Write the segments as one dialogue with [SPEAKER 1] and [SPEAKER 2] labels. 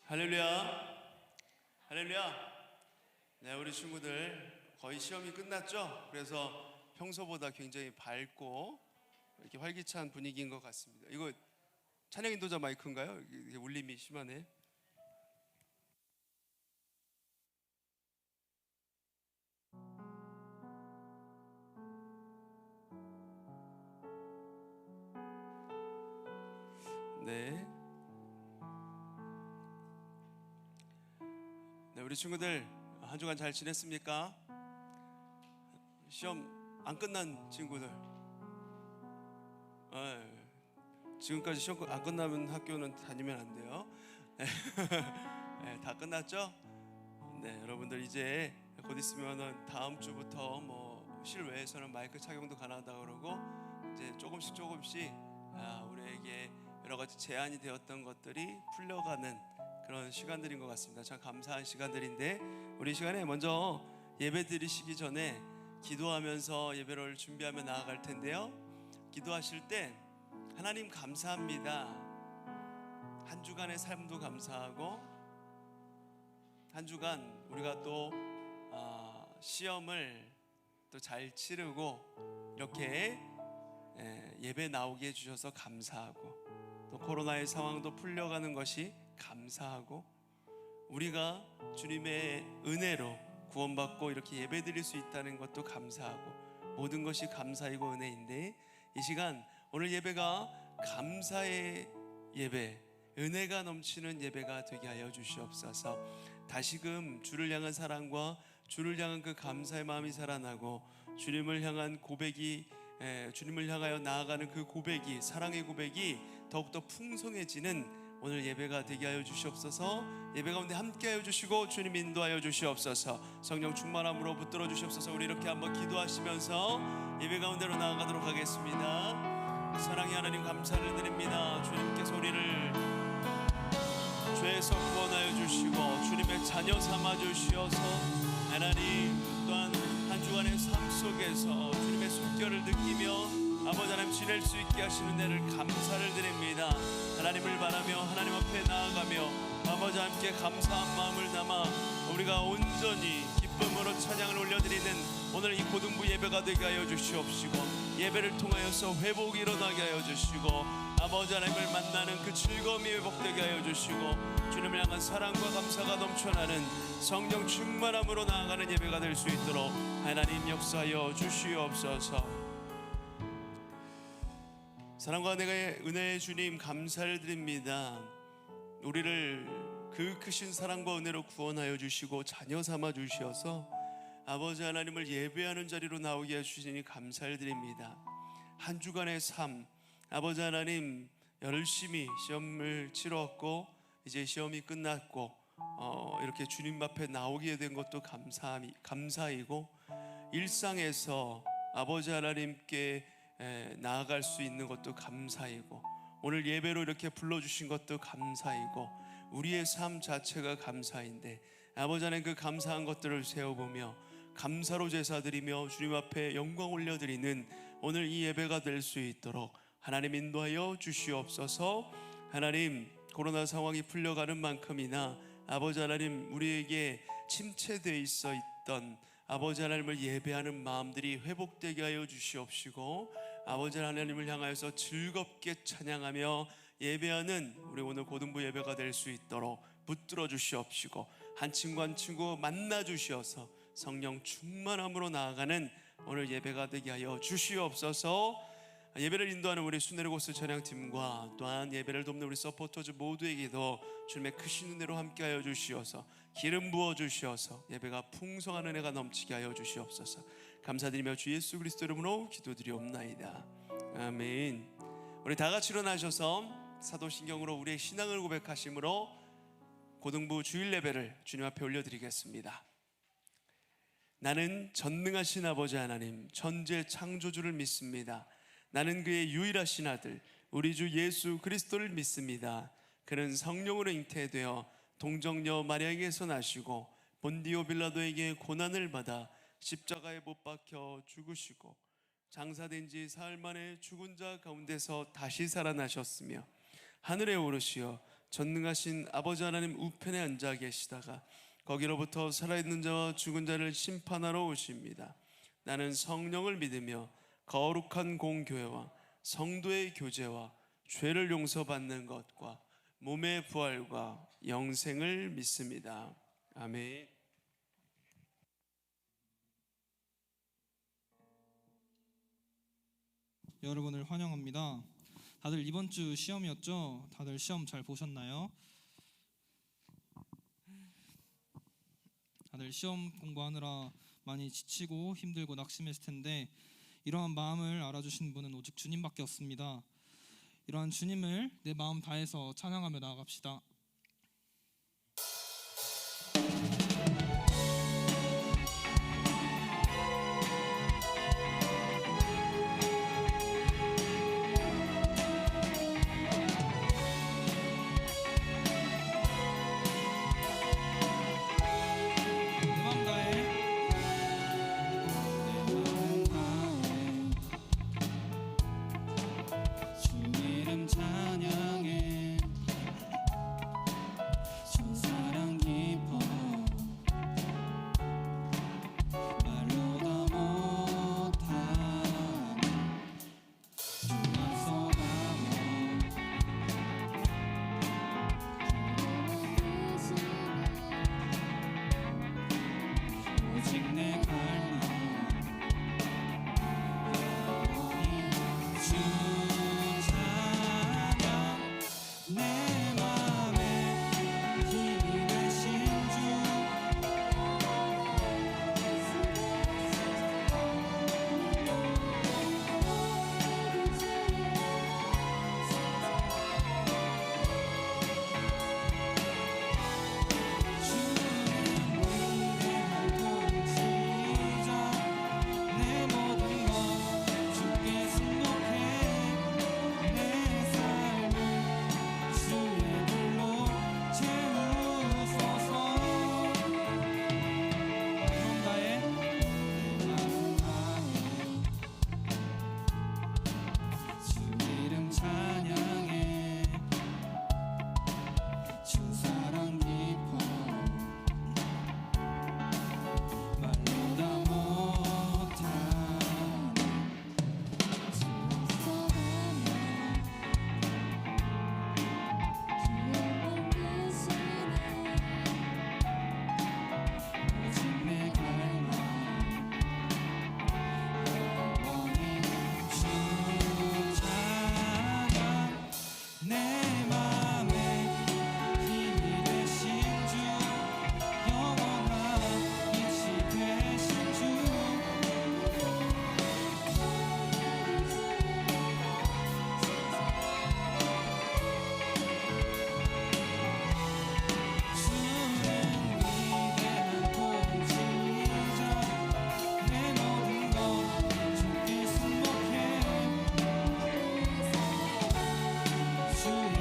[SPEAKER 1] 할렐루야, 할렐루야. 네, 우리 친구들 거의 시험이 끝났죠? 그래서 평소보다 굉장히 밝고 이렇게 활기찬 분위기인 것 같습니다. 이거 찬양 인도자 마이크인가요? 이게 울림이 심하네. 네. 네, 우리 친구들 한 주간 잘 지냈습니까? 시험 안 끝난 친구들. 지금까지 시험 안 끝나면 학교는 다니면 안 돼요. 네, 다 끝났죠? 네, 여러분들 이제 곧 있으면은 다음 주부터 뭐 실외에서는 마이크 착용도 가능하다 그러고 이제 조금씩 우리에게 여러 가지 제한이 되었던 것들이 풀려가는 그런 시간들인 것 같습니다. 참 감사한 시간들인데, 우리 시간에 먼저 예배 드리시기 전에 기도하면서 예배를 준비하며 나아갈 텐데요. 기도하실 때 하나님 감사합니다. 한 주간의 삶도 감사하고, 한 주간 우리가 또 시험을 또 잘 치르고 이렇게 예배 나오게 해주셔서 감사하고, 또 코로나의 상황도 풀려가는 것이 감사하고, 우리가 주님의 은혜로 구원받고 이렇게 예배 드릴 수 있다는 것도 감사하고, 모든 것이 감사이고 은혜인데, 이 시간 오늘 예배가 감사의 예배, 은혜가 넘치는 예배가 되게 하여 주시옵소서. 다시금 주를 향한 사랑과 주를 향한 그 감사의 마음이 살아나고, 주님을 향한 고백이, 주님을 향하여 나아가는 그 고백이, 사랑의 고백이 더욱더 풍성해지는 오늘 예배가 되게 하여 주시옵소서. 예배 가운데 함께 하여 주시고 주님 인도하여 주시옵소서. 성령 충만함으로 붙들어 주시옵소서. 우리 이렇게 한번 기도하시면서 예배 가운데로 나아가도록 하겠습니다. 사랑의 하나님, 감사를 드립니다. 주님께서 우리를 죄에서 구원하여 주시고 주님의 자녀 삼아 주시어서, 하나님 또한 한 주간의 삶 속에서 주님의 숨결을 느끼며 아버지 하나님 지낼 수 있게 하시는 데를 감사를 드립니다. 하나님을 바라며 하나님 앞에 나아가며 아버지 함께 감사한 마음을 담아 우리가 온전히 기쁨으로 찬양을 올려드리는 오늘 이 고등부 예배가 되게 하여 주시옵시고, 예배를 통하여서 회복이 일어나게 하여 주시고, 아버지 하나님을 만나는 그 즐거움이 회복되게 하여 주시고, 주님을 향한 사랑과 감사가 넘쳐나는 성령 충만함으로 나아가는 예배가 될 수 있도록 하나님 역사하여 주시옵소서. 사랑과 은혜의 주님, 감사를 드립니다. 우리를 그 크신 사랑과 은혜로 구원하여 주시고 자녀 삼아 주시어서 아버지 하나님을 예배하는 자리로 나오게 해주시니 감사를 드립니다. 한 주간의 삶, 아버지 하나님 열심히 시험을 치렀고 이제 시험이 끝났고 이렇게 주님 앞에 나오게 된 것도 감사이고, 일상에서 아버지 하나님께 나아갈 수 있는 것도 감사이고, 오늘 예배로 이렇게 불러주신 것도 감사이고, 우리의 삶 자체가 감사인데, 아버지 하나님 그 감사한 것들을 세워보며 감사로 제사드리며 주님 앞에 영광 올려드리는 오늘 이 예배가 될 수 있도록 하나님 인도하여 주시옵소서. 하나님, 코로나 상황이 풀려가는 만큼이나 아버지 하나님 우리에게 침체되어 있어 있던 아버지 하나님을 예배하는 마음들이 회복되게 하여 주시옵시고, 아버지 하나님을 향하여서 즐겁게 찬양하며 예배하는 우리 오늘 고등부 예배가 될 수 있도록 붙들어 주시옵시고, 한 친구 한 친구 만나 주시어서 성령 충만함으로 나아가는 오늘 예배가 되게 하여 주시옵소서. 예배를 인도하는 우리 수내르고스 찬양팀과 또한 예배를 돕는 우리 서포터즈 모두에게도 주님의 크신 은혜로 함께하여 주시어서 기름 부어 주시어서 예배가 풍성한 은혜가 넘치게 하여 주시옵소서. 감사드리며 주 예수 그리스도 이름으로 기도드리옵나이다. 아멘. 우리 다 같이 일어나셔서 사도신경으로 우리의 신앙을 고백하심으로 고등부 주일 예배를 주님 앞에 올려드리겠습니다. 나는 전능하신 아버지 하나님 천재 창조주를 믿습니다. 나는 그의 유일하신 아들 우리 주 예수 그리스도를 믿습니다. 그는 성령으로 잉태되어 동정녀 마리아에게서 나시고 본디오 빌라도에게 고난을 받아 십자가에 못 박혀 죽으시고 장사된 지 사흘 만에 죽은 자 가운데서 다시 살아나셨으며 하늘에 오르시어 전능하신 아버지 하나님 우편에 앉아 계시다가 거기로부터 살아있는 자와 죽은 자를 심판하러 오십니다. 나는 성령을 믿으며 거룩한 공교회와 성도의 교제와 죄를 용서받는 것과 몸의 부활과 영생을 믿습니다. 아멘.
[SPEAKER 2] 여러분을 환영합니다. 다들 이번 주 시험이었죠? 다들 시험 잘 보셨나요? 다들 시험 공부하느라 많이 지치고 힘들고 낙심했을 텐데 이러한 마음을 알아주신 분은 오직 주님밖에 없습니다. 이러한 주님을 내 마음 다해서 찬양하며 나아갑시다.
[SPEAKER 3] 주의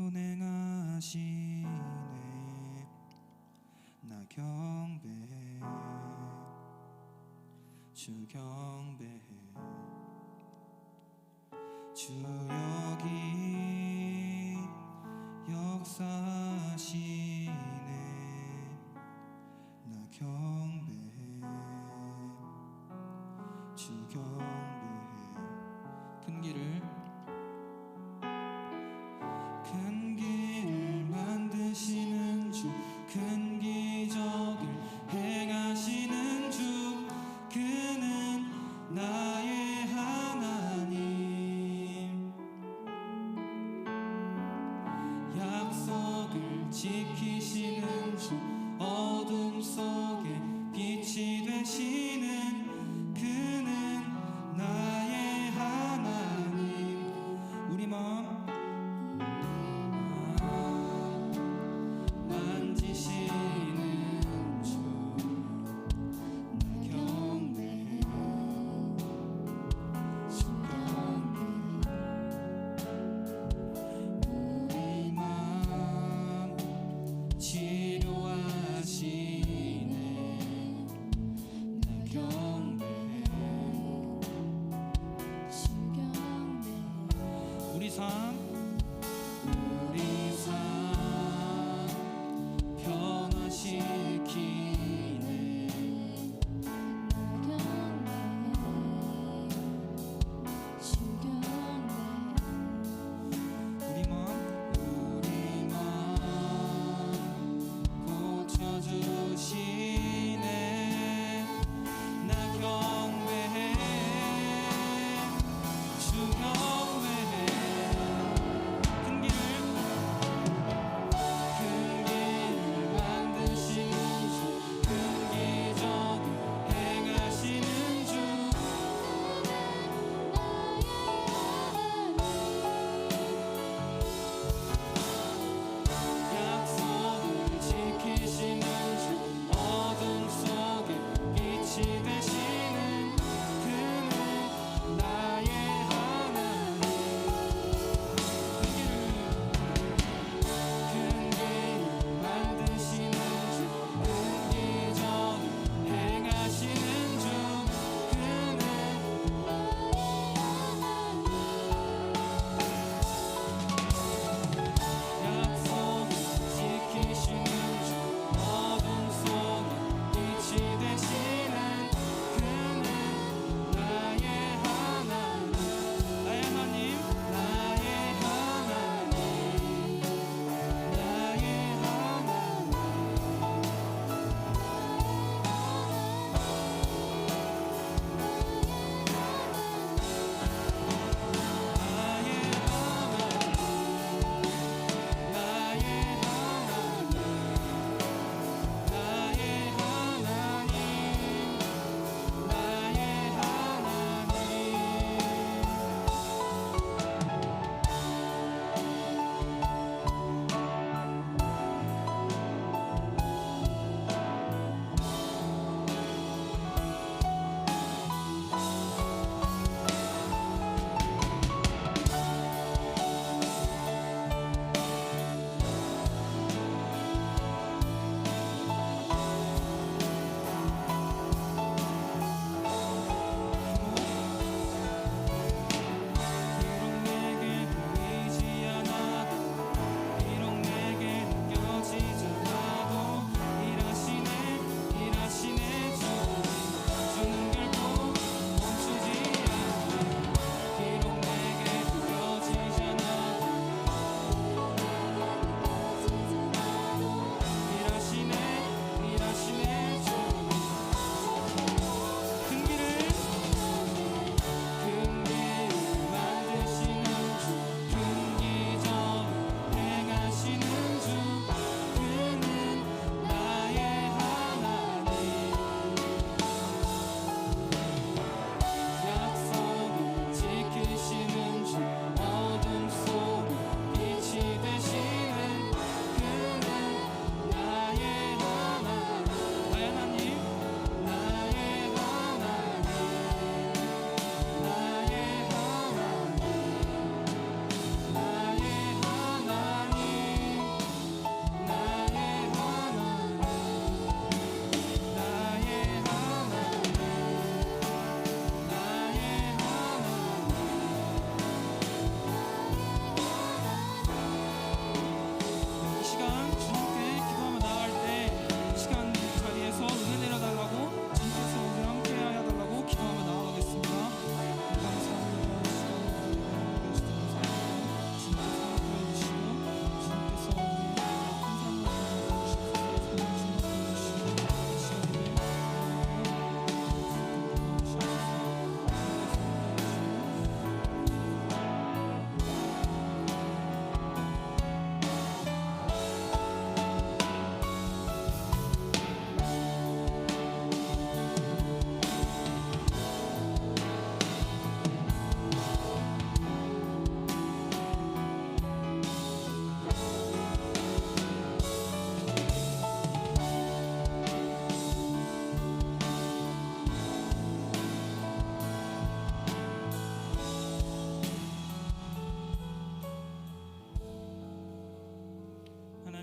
[SPEAKER 3] 운행하시네. 나 경배해, 주 경배해. 주 여기 역사하시네. 나 경배해, 주 경배해.
[SPEAKER 2] 큰 길을
[SPEAKER 3] 만드시는 주, 큰 기적을 행하시는 주, 그는 나의 하나님. 약속을 지키시는 주, 어둠 속에 빛이 되시는 그는 나의 하나님. 우리 마음 만지시는 주, 나 경배해, 주 경배해. 우리 마음 치료하시네.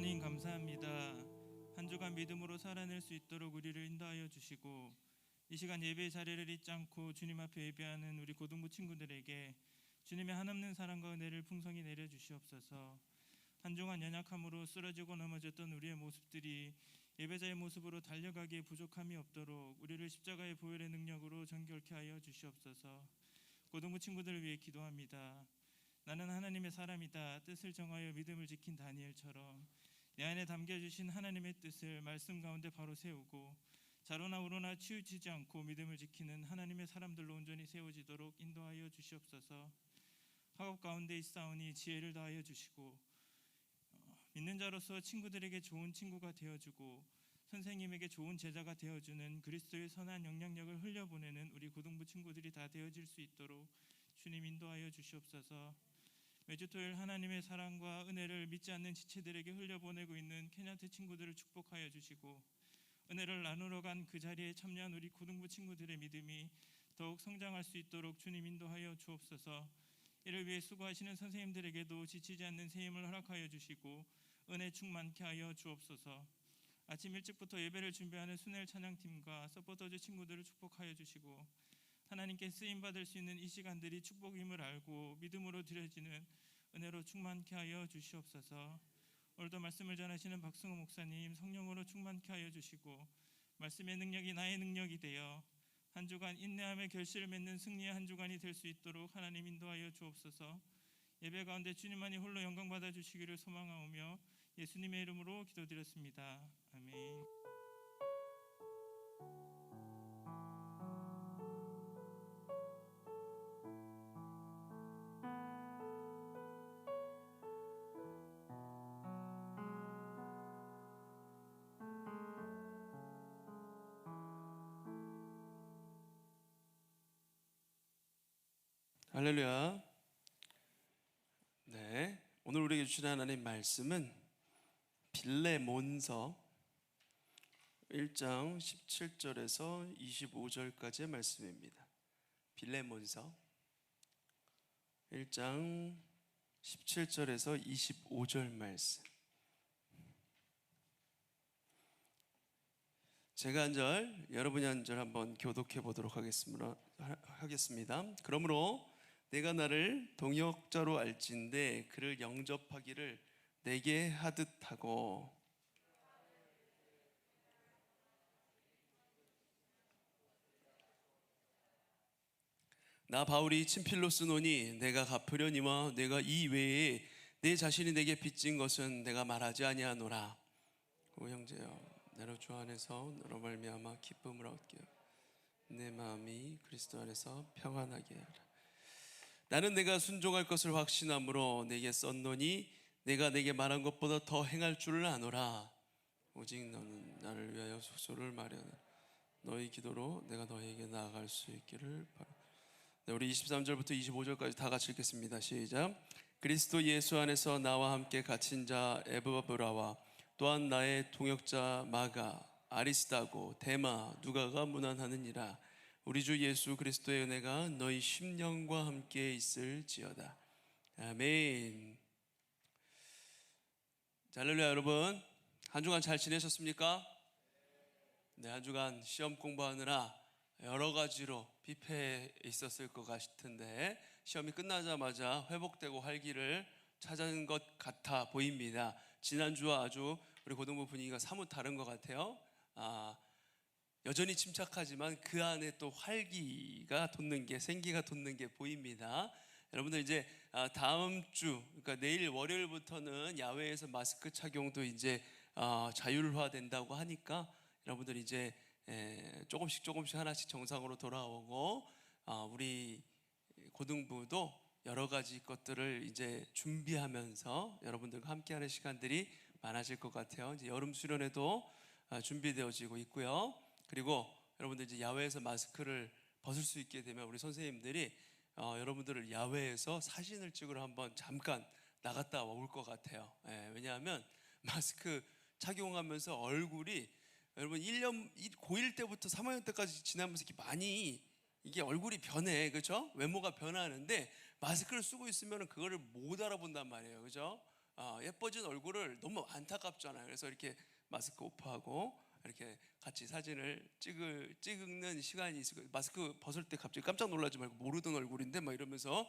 [SPEAKER 4] 하나님 감사합니다. 한 주간 믿음으로 살아낼 수 있도록 우리를 인도하여 주시고 이 시간 예배 자리를 잊지 않고 주님 앞에 예배하는 우리 고등부 친구들에게 주님의 한없는 사랑과 은혜를 풍성히 내려 주시옵소서. 한 주간 연약함으로 쓰러지고 넘어졌던 우리의 모습들이 예배자의 모습으로 달려가기에 부족함이 없도록 우리를 십자가의 보혈의 능력으로 정결케 하여 주시옵소서. 고등부 친구들을 위해 기도합니다. 나는 하나님의 사람이다. 뜻을 정하여 믿음을 지킨 다니엘처럼 내 안에 담겨주신 하나님의 뜻을 말씀 가운데 바로 세우고 좌로나 우로나 치우치지 않고 믿음을 지키는 하나님의 사람들로 온전히 세워지도록 인도하여 주시옵소서. 학업 가운데 있사오니 지혜를 다하여 주시고 믿는 자로서 친구들에게 좋은 친구가 되어주고 선생님에게 좋은 제자가 되어주는 그리스도의 선한 영향력을 흘려보내는 우리 고등부 친구들이 다 되어질 수 있도록 주님 인도하여 주시옵소서. 매주 토요일 하나님의 사랑과 은혜를 믿지 않는 지체들에게 흘려보내고 있는 케냐트 친구들을 축복하여 주시고 은혜를 나누러 간 그 자리에 참여한 우리 고등부 친구들의 믿음이 더욱 성장할 수 있도록 주님 인도하여 주옵소서. 이를 위해 수고하시는 선생님들에게도 지치지 않는 새 힘을 허락하여 주시고 은혜 충만케 하여 주옵소서. 아침 일찍부터 예배를 준비하는 순회 찬양팀과 서포터즈 친구들을 축복하여 주시고 하나님께 쓰임받을 수 있는 이 시간들이 축복임을 알고 믿음으로 드려지는 은혜로 충만케 하여 주시옵소서. 오늘도 말씀을 전하시는 박승호 목사님 성령으로 충만케 하여 주시고 말씀의 능력이 나의 능력이 되어 한 주간 인내함의 결실을 맺는 승리의 한 주간이 될 수 있도록 하나님 인도하여 주옵소서. 예배 가운데 주님만이 홀로 영광 받아 주시기를 소망하오며 예수님의 이름으로 기도드렸습니다. 아멘.
[SPEAKER 1] 할렐루야. 네, 오늘 우리에게 주신 하나님 말씀은 빌레몬서 1장 17절에서 25절까지의 말씀입니다. 빌레몬서 1장 17절에서 25절 말씀. 제가 한 절, 여러분이 한 절 한번 교독해 보도록 하겠습니다. 그러므로 내가 나를 동역자로 알진대 그를 영접하기를 내게 하듯 하고 나 바울이 친필로 쓰노니 내가 갚으려니와 내가 이 외에 내 자신이 내게 빚진 것은 내가 말하지 아니하노라. 오 형제여, 나로 주 안에서 너로 말미암아 기쁨을 얻게 하라. 내 마음이 그리스도 안에서 평안하게 하라. 나는 내가 순종할 것을 확신함으로 내게 썼노니 내가 내게 말한 것보다 더 행할 줄을 아노라. 오직 너는 나를 위하여 소소를 마련하라. 너희 기도로 내가 너희에게 나아갈 수 있기를 바라. 네, 우리 23절부터 25절까지 다 같이 읽겠습니다. 시작. 그리스도 예수 안에서 나와 함께 갇힌 자 에브브라와 또한 나의 동역자 마가, 아리스다고, 데마, 누가가 문안하느니라. 우리 주 예수 그리스도의 은혜가 너희 심령과 함께 있을지어다. 아멘. 자, 할렐루야. 여러분, 한 주간 잘 지내셨습니까? 네, 한 주간 시험 공부하느라 여러 가지로 뷔페에 있었을 것 같은데 시험이 끝나자마자 회복되고 활기를 찾은 것 같아 보입니다. 지난주와 아주 우리 고등부 분위기가 사뭇 다른 것 같아요. 여전히 침착하지만 그 안에 또 활기가 돋는 게, 생기가 돋는 게 보입니다. 여러분들 이제 다음 주, 그러니까 내일 월요일부터는 야외에서 마스크 착용도 이제 자율화된다고 하니까 여러분들 이제 조금씩 하나씩 정상으로 돌아오고 우리 고등부도 여러 가지 것들을 이제 준비하면서 여러분들과 함께하는 시간들이 많아질 것 같아요. 이제 여름 수련회도 준비되어지고 있고요. 그리고 여러분들 이제 야외에서 마스크를 벗을 수 있게 되면 우리 선생님들이 여러분들을 야외에서 사진을 찍으러 한번 잠깐 나갔다 올 것 같아요. 왜냐하면 마스크 착용하면서 얼굴이 여러분 1년 고1 때부터 3학년 때까지 지나면서 이렇게 많이 이게 얼굴이 변해, 그렇죠? 외모가 변하는데 마스크를 쓰고 있으면 그거를 못 알아본단 말이에요, 그렇죠? 예뻐진 얼굴을 너무 안타깝잖아요. 그래서 이렇게 마스크 오프하고 이렇게 같이 사진을 찍는 시간이 있고, 마스크 벗을 때 갑자기 깜짝 놀라지 말고 모르던 얼굴인데 막 이러면서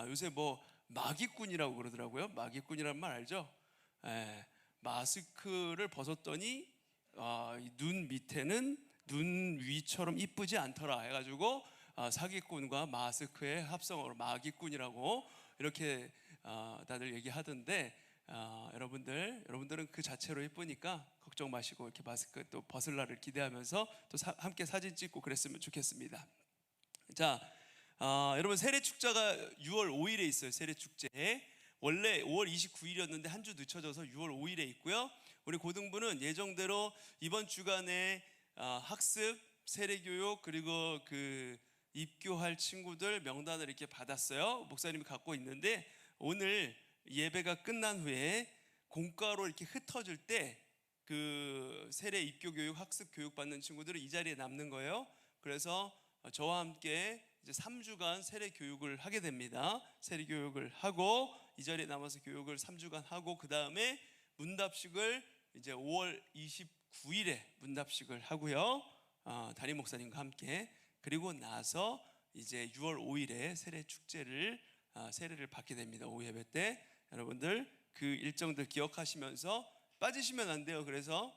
[SPEAKER 1] 요새 뭐 마기꾼이라고 그러더라고요. 마기꾼이란 말 알죠? 마스크를 벗었더니 눈 밑에는 눈 위처럼 이쁘지 않더라 해가지고 사기꾼과 마스크의 합성어로 마기꾼이라고 이렇게 다들 얘기하던데, 여러분들은 그 자체로 예쁘니까 걱정 마시고 이렇게 마스크 또 벗을 날을 기대하면서 또 함께 사진 찍고 그랬으면 좋겠습니다. 자, 여러분 세례 축제가 6월 5일에 있어요. 세례 축제 원래 5월 29일이었는데 한 주 늦춰져서 6월 5일에 있고요. 우리 고등부는 예정대로 이번 주간에 학습, 세례교육 그리고 그 입교할 친구들 명단을 이렇게 받았어요. 목사님이 갖고 있는데 오늘 예배가 끝난 후에 공과로 이렇게 흩어질 때 그 세례 입교 교육, 학습 교육 받는 친구들은 이 자리에 남는 거예요. 그래서 저와 함께 이제 3주간 세례 교육을 하게 됩니다. 세례 교육을 하고 이 자리에 남아서 교육을 3주간 하고 그 다음에 문답식을 이제 5월 29일에 문답식을 하고요. 담임 목사님과 함께. 그리고 나서 이제 6월 5일에 세례 축제를 세례를 받게 됩니다. 오후 예배 때 여러분들 그 일정들 기억하시면서 빠지시면 안 돼요. 그래서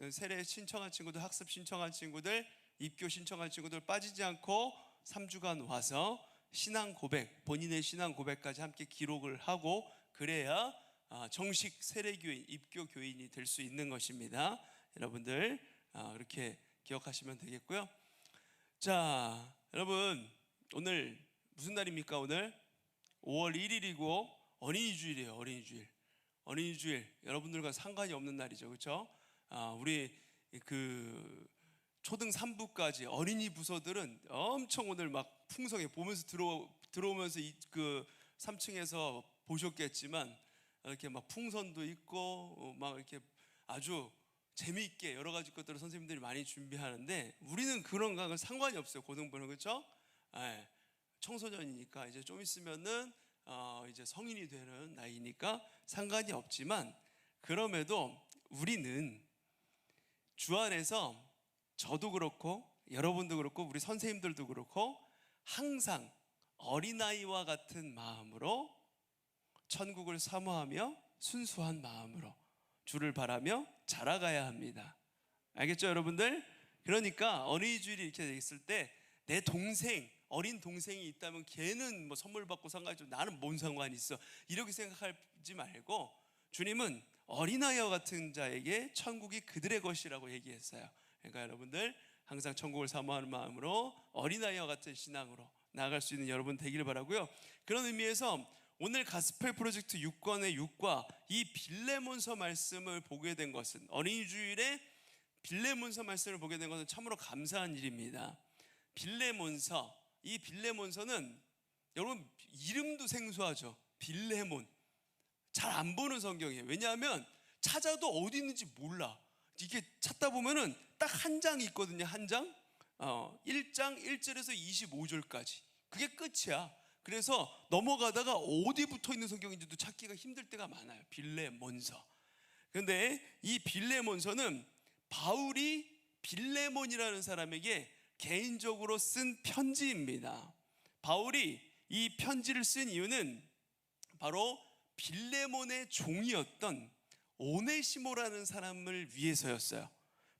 [SPEAKER 1] 세례 신청한 친구들, 학습 신청한 친구들, 입교 신청한 친구들 빠지지 않고 3주간 와서 신앙 고백, 본인의 신앙 고백까지 함께 기록을 하고 그래야 정식 세례교인, 입교 교인이 될 수 있는 것입니다. 여러분들 그렇게 기억하시면 되겠고요. 자, 여러분 오늘 무슨 날입니까? 오늘 5월 1일이고 어린이 주일이에요. 어린이 주일 여러분들과 상관이 없는 날이죠, 그렇죠? 우리 그 초등 3부까지 어린이 부서들은 엄청 오늘 막 풍성해. 보면서 들어오면서 그 3층에서 보셨겠지만 이렇게 막 풍선도 있고 막 이렇게 아주 재미있게 여러 가지 것들을 선생님들이 많이 준비하는데 우리는 그런 거 상관이 없어요. 고등부는 그렇죠? 청소년이니까 이제 좀 있으면은 이제 성인이 되는 나이니까 상관이 없지만 그럼에도 우리는 주 안에서 저도 그렇고 여러분도 그렇고 우리 선생님들도 그렇고 항상 어린아이와 같은 마음으로 천국을 사모하며 순수한 마음으로 주를 바라며 자라가야 합니다. 알겠죠, 여러분들? 그러니까 어린이 주일이 이렇게 돼 있을 때 내 동생, 어린 동생이 있다면 걔는 뭐 선물 받고 상관없죠. 나는 뭔 상관이 있어. 이렇게 생각하지 말고 주님은 어린아이와 같은 자에게 천국이 그들의 것이라고 얘기했어요. 그러니까 여러분들 항상 천국을 사모하는 마음으로 어린아이와 같은 신앙으로 나아갈 수 있는 여러분 되기를 바라고요. 그런 의미에서 오늘 가스펠 프로젝트 6권의 6과 이 빌레몬서 말씀을 보게 된 것은, 어린이 주일에 빌레몬서 말씀을 보게 된 것은 참으로 감사한 일입니다. 빌레몬서, 이 빌레몬서는 여러분 이름도 생소하죠. 빌레몬, 잘 안 보는 성경이에요. 왜냐하면 찾아도 어디 있는지 몰라. 이게 찾다 보면은 딱 한 장이 있거든요. 한 장, 1장 1절에서 25절까지 그게 끝이야. 그래서 넘어가다가 어디 붙어 있는 성경인지도 찾기가 힘들 때가 많아요. 빌레몬서. 그런데 이 빌레몬서는 바울이 빌레몬이라는 사람에게 개인적으로 쓴 편지입니다. 바울이 이 편지를 쓴 이유는 바로 빌레몬의 종이었던 오네시모라는 사람을 위해서였어요.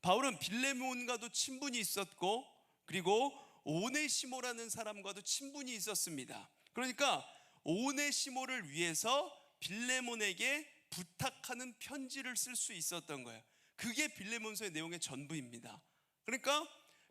[SPEAKER 1] 바울은 빌레몬과도 친분이 있었고 그리고 오네시모라는 사람과도 친분이 있었습니다. 그러니까 오네시모를 위해서 빌레몬에게 부탁하는 편지를 쓸 수 있었던 거예요. 그게 빌레몬서의 내용의 전부입니다. 그러니까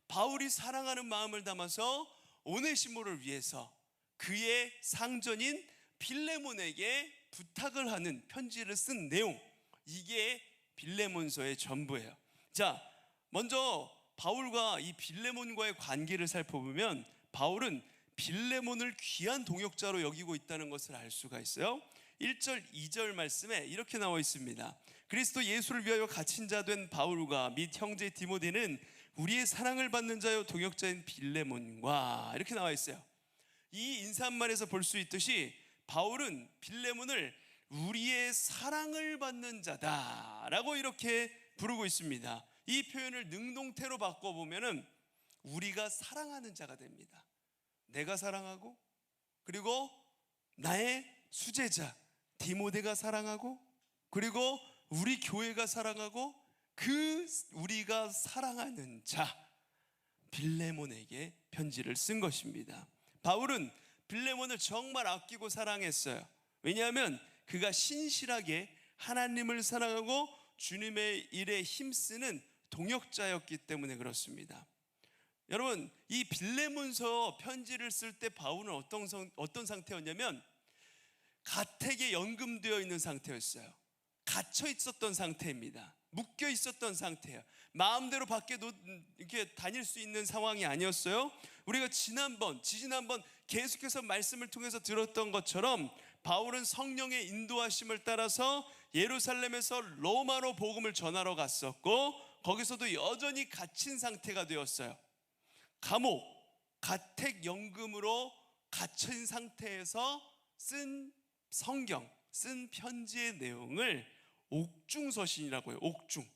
[SPEAKER 1] 바울이 사랑하는 마음을 담아서 오네시모를 위해서 그의 상전인 빌레몬에게 부탁을 하는 편지를 쓴 내용, 이게 빌레몬서의 전부예요. 자, 먼저 바울과 이 빌레몬과의 관계를 살펴보면 바울은 빌레몬을 귀한 동역자로 여기고 있다는 것을 알 수가 있어요. 1절 2절 말씀에 이렇게 나와 있습니다. 그리스도 예수를 위하여 갇힌 자 된 바울과 및 형제 디모데는 우리의 사랑을 받는 자요 동역자인 빌레몬과, 이렇게 나와 있어요. 이 인사말에서 볼 수 있듯이 바울은 빌레몬을 우리의 사랑을 받는 자다라고 이렇게 부르고 있습니다. 이 표현을 능동태로 바꿔보면은 우리가 사랑하는 자가 됩니다. 내가 사랑하고, 그리고 나의 수제자 디모데가 사랑하고, 그리고 우리 교회가 사랑하고, 그 우리가 사랑하는 자 빌레몬에게 편지를 쓴 것입니다. 바울은 빌레몬을 정말 아끼고 사랑했어요. 왜냐하면 그가 신실하게 하나님을 사랑하고 주님의 일에 힘쓰는 동역자였기 때문에 그렇습니다. 여러분, 이 빌레몬서 편지를 쓸 때 바울은 어떤 상태였냐면 가택에 연금되어 있는 상태였어요. gat혀 있었던 상태입니다. 묶여 있었던 상태예요. 마음대로 밖에 이렇게 다닐 수 있는 상황이 아니었어요. 우리가 지지난번 계속해서 말씀을 통해서 들었던 것처럼 바울은 성령의 인도하심을 따라서 예루살렘에서 로마로 복음을 전하러 갔었고, 거기서도 여전히 갇힌 상태가 되었어요. 감옥, 가택연금으로 갇힌 상태에서 쓴 성경, 쓴 편지의 내용을 옥중서신이라고 해요. 옥중,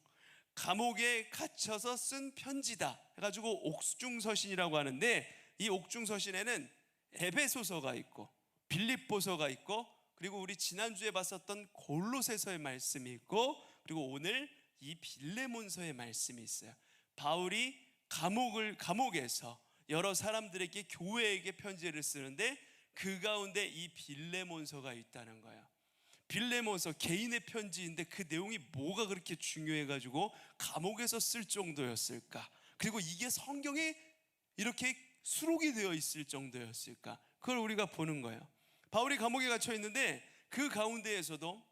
[SPEAKER 1] 감옥에 갇혀서 쓴 편지다 해가지고 옥중서신이라고 하는데, 이 옥중서신에는 에베소서가 있고 빌립보서가 있고, 그리고 우리 지난주에 봤었던 골로새서의 말씀이 있고, 그리고 오늘 이 빌레몬서의 말씀이 있어요. 바울이 감옥에서 여러 사람들에게, 교회에게 편지를 쓰는데 그 가운데 이 빌레몬서가 있다는 거예요. 빌레몬서 개인의 편지인데 그 내용이 뭐가 그렇게 중요해가지고 감옥에서 쓸 정도였을까? 그리고 이게 성경에 이렇게 수록이 되어 있을 정도였을까? 그걸 우리가 보는 거예요. 바울이 감옥에 갇혀 있는데 그 가운데에서도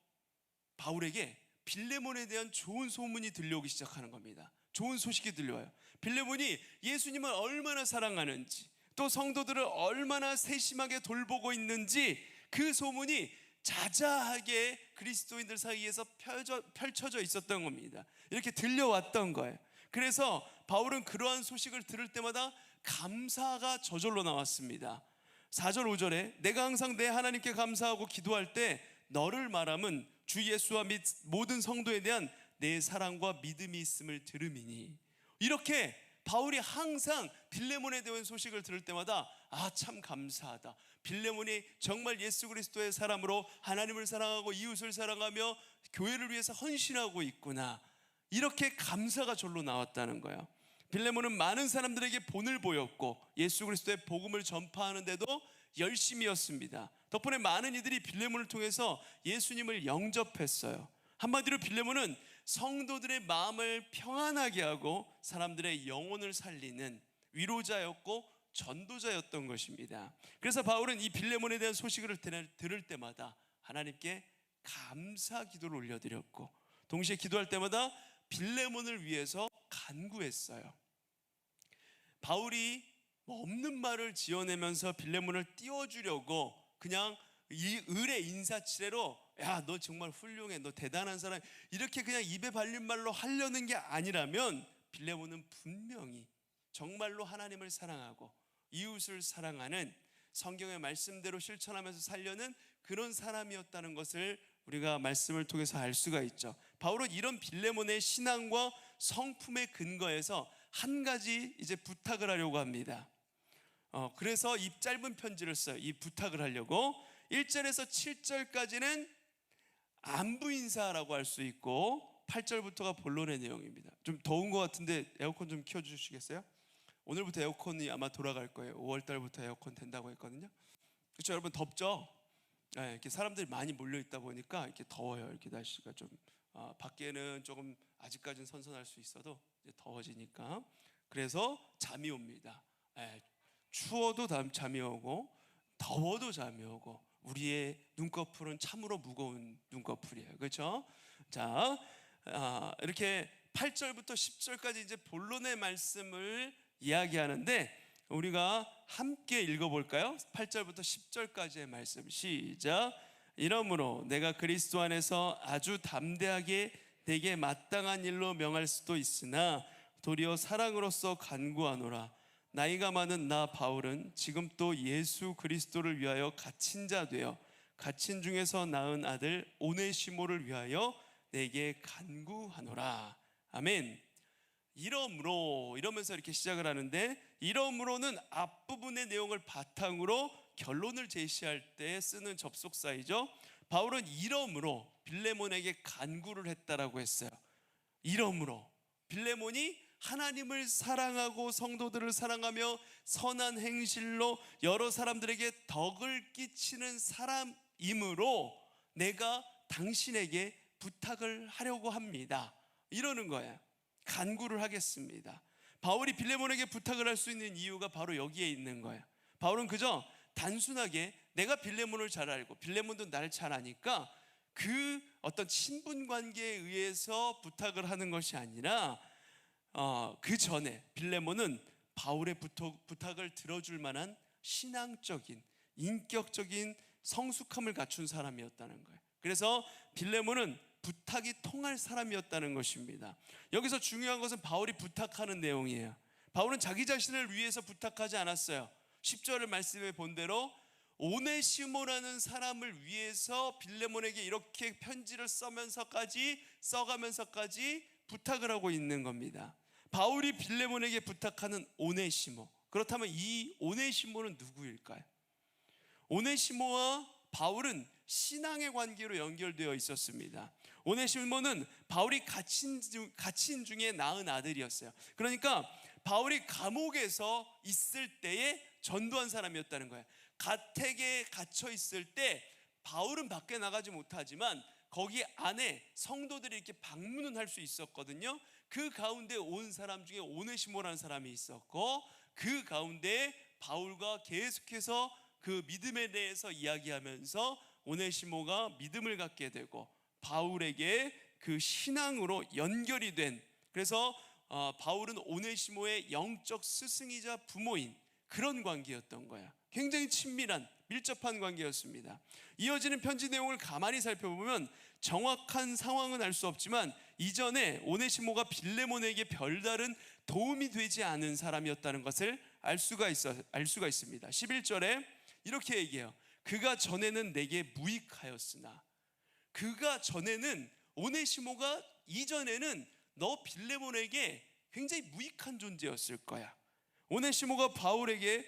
[SPEAKER 1] 바울에게 빌레몬에 대한 좋은 소문이 들려오기 시작하는 겁니다. 좋은 소식이 들려와요. 빌레몬이 예수님을 얼마나 사랑하는지, 또 성도들을 얼마나 세심하게 돌보고 있는지 그 소문이 자자하게 그리스도인들 사이에서 펼쳐져 있었던 겁니다. 이렇게 들려왔던 거예요. 그래서 바울은 그러한 소식을 들을 때마다 감사가 저절로 나왔습니다. 4절 5절에 내가 항상 내 하나님께 감사하고 기도할 때 너를 말함은 주 예수와 및 모든 성도에 대한 내 사랑과 믿음이 있음을 들음이니, 이렇게 바울이 항상 빌레몬에 대한 소식을 들을 때마다 참 감사하다, 빌레몬이 정말 예수 그리스도의 사람으로 하나님을 사랑하고 이웃을 사랑하며 교회를 위해서 헌신하고 있구나, 이렇게 감사가 절로 나왔다는 거예요. 빌레몬은 많은 사람들에게 본을 보였고 예수 그리스도의 복음을 전파하는데도 열심이었습니다. 덕분에 많은 이들이 빌레몬을 통해서 예수님을 영접했어요. 한마디로 빌레몬은 성도들의 마음을 평안하게 하고 사람들의 영혼을 살리는 위로자였고 전도자였던 것입니다. 그래서 바울은 이 빌레몬에 대한 소식을 들을 때마다 하나님께 감사 기도를 올려드렸고, 동시에 기도할 때마다 빌레몬을 위해서 간구했어요. 바울이 없는 말을 지어내면서 빌레몬을 띄워주려고 그냥 이 을의 인사치레로 야, 너 정말 훌륭해, 너 대단한 사람, 이렇게 그냥 입에 발린 말로 하려는 게 아니라면 빌레몬은 분명히 정말로 하나님을 사랑하고 이웃을 사랑하는, 성경의 말씀대로 실천하면서 살려는 그런 사람이었다는 것을 우리가 말씀을 통해서 알 수가 있죠. 바울은 이런 빌레몬의 신앙과 성품의 근거에서 한 가지 이제 부탁을 하려고 합니다. 그래서 이 짧은 편지를 써요. 이 부탁을 하려고 1절에서 7절까지는 안부 인사라고 할 수 있고 8절부터가 본론의 내용입니다. 좀 더운 것 같은데 에어컨 좀 켜주시겠어요? 오늘부터 에어컨이 아마 돌아갈 거예요. 5월달부터 에어컨 된다고 했거든요. 그렇죠, 여러분? 덥죠? 네, 이렇게 사람들이 많이 몰려 있다 보니까 이렇게 더워요. 이렇게 날씨가 좀 밖에는 조금 아직까지는 선선할 수 있어도 이제 더워지니까, 그래서 잠이 옵니다. 네, 추워도 잠이 오고 더워도 잠이 오고, 우리의 눈꺼풀은 참으로 무거운 눈꺼풀이에요. 그렇죠? 자, 이렇게 8절부터 10절까지 이제 본론의 말씀을 이야기하는데 우리가 함께 읽어볼까요? 8절부터 10절까지의 말씀 시작. 이러므로 내가 그리스도 안에서 아주 담대하게 내게 마땅한 일로 명할 수도 있으나 도리어 사랑으로서 간구하노라. 나이가 많은 나 바울은 지금 또 예수 그리스도를 위하여 갇힌 자 되어 갇힌 중에서 낳은 아들 오네시모를 위하여 내게 간구하노라. 아멘. 이러므로, 이러면서 이렇게 시작을 하는데, 이러므로는 앞부분의 내용을 바탕으로 결론을 제시할 때 쓰는 접속사이죠. 바울은 이러므로 빌레몬에게 간구를 했다라고 했어요. 이러므로 빌레몬이 하나님을 사랑하고 성도들을 사랑하며 선한 행실로 여러 사람들에게 덕을 끼치는 사람이므로 내가 당신에게 부탁을 하려고 합니다. 이러는 거예요. 간구를 하겠습니다. 바울이 빌레몬에게 부탁을 할 수 있는 이유가 바로 여기에 있는 거예요. 바울은 그저 단순하게 내가 빌레몬을 잘 알고 빌레몬도 나를 잘 아니까 그 어떤 친분 관계에 의해서 부탁을 하는 것이 아니라 그 전에 빌레몬은 바울의 부탁을 들어줄 만한 신앙적인, 인격적인 성숙함을 갖춘 사람이었다는 거예요. 그래서 빌레몬은 부탁이 통할 사람이었다는 것입니다. 여기서 중요한 것은 바울이 부탁하는 내용이에요. 바울은 자기 자신을 위해서 부탁하지 않았어요. 10절 말씀에 본 대로 오네시모라는 사람을 위해서 빌레몬에게 이렇게 편지를 써가면서까지 부탁을 하고 있는 겁니다. 바울이 빌레몬에게 부탁하는 오네시모, 그렇다면 이 오네시모는 누구일까요? 오네시모와 바울은 신앙의 관계로 연결되어 있었습니다. 오네시모는 바울이 갇힌 중에 낳은 아들이었어요. 그러니까 바울이 감옥에서 있을 때에 전도한 사람이었다는 거예요. 가택에 갇혀 있을 때 바울은 밖에 나가지 못하지만 거기 안에 성도들이 이렇게 방문은 할 수 있었거든요. 그 가운데 온 사람 중에 오네시모라는 사람이 있었고, 그 가운데 바울과 계속해서 그 믿음에 대해서 이야기하면서 오네시모가 믿음을 갖게 되고 바울에게 그 신앙으로 연결이 된, 그래서 바울은 오네시모의 영적 스승이자 부모인 그런 관계였던 거야. 굉장히 친밀한 밀접한 관계였습니다. 이어지는 편지 내용을 가만히 살펴보면 정확한 상황은 알 수 없지만 이전에 오네시모가 빌레몬에게 별다른 도움이 되지 않은 사람이었다는 것을 알 수가 있습니다. 11절에 이렇게 얘기해요. 그가 전에는 내게 무익하였으나, 그가 전에는, 오네시모가 이전에는 너 빌레몬에게 굉장히 무익한 존재였을 거야. 오네시모가 바울에게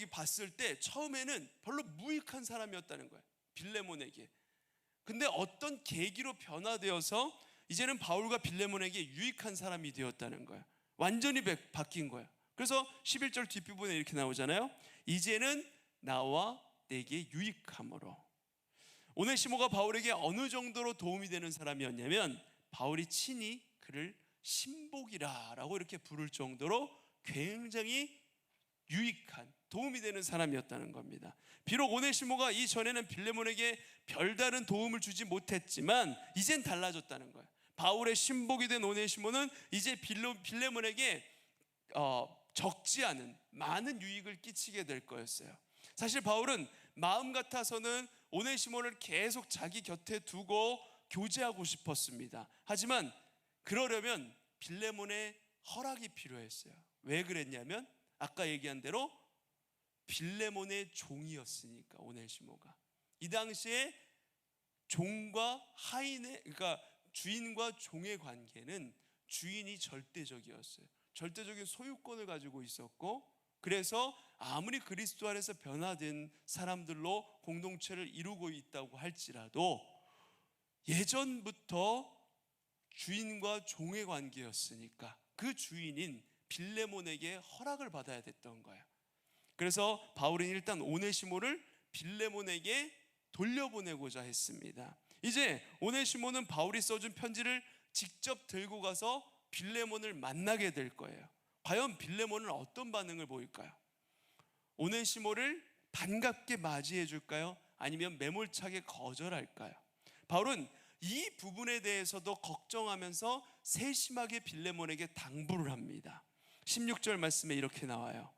[SPEAKER 1] 봤을 때 처음에는 별로 무익한 사람이었다는 거예요, 빌레몬에게. 근데 어떤 계기로 변화되어서 이제는 바울과 빌레몬에게 유익한 사람이 되었다는 거예요. 완전히 바뀐 거예요. 그래서 11절 뒷부분에 이렇게 나오잖아요. 이제는 나와 내게 유익함으로. 오네시모가 바울에게 어느 정도로 도움이 되는 사람이었냐면 바울이 친히 그를 신복이라고 이렇게 부를 정도로 굉장히 유익한, 도움이 되는 사람이었다는 겁니다. 비록 오네시모가 이전에는 빌레몬에게 별다른 도움을 주지 못했지만 이젠 달라졌다는 거예요. 바울의 신복이 된 오네시모는 이제 빌레몬에게 적지 않은 많은 유익을 끼치게 될 거였어요. 사실 바울은 마음 같아서는 오네시모를 계속 자기 곁에 두고 교제하고 싶었습니다. 하지만 그러려면 빌레몬의 허락이 필요했어요. 왜 그랬냐면 아까 얘기한 대로 빌레몬의 종이었으니까. 오네시모가 이 당시에 종과 하인의, 그러니까 주인과 종의 관계는 주인이 절대적이었어요. 절대적인 소유권을 가지고 있었고, 그래서 아무리 그리스도 안에서 변화된 사람들로 공동체를 이루고 있다고 할지라도 예전부터 주인과 종의 관계였으니까 그 주인인 빌레몬에게 허락을 받아야 됐던 거예요. 그래서 바울은 일단 오네시모를 빌레몬에게 돌려보내고자 했습니다. 이제 오네시모는 바울이 써준 편지를 직접 들고 가서 빌레몬을 만나게 될 거예요. 과연 빌레몬은 어떤 반응을 보일까요? 오네시모를 반갑게 맞이해 줄까요? 아니면 매몰차게 거절할까요? 바울은 이 부분에 대해서도 걱정하면서 세심하게 빌레몬에게 당부를 합니다. 16절 말씀에 이렇게 나와요.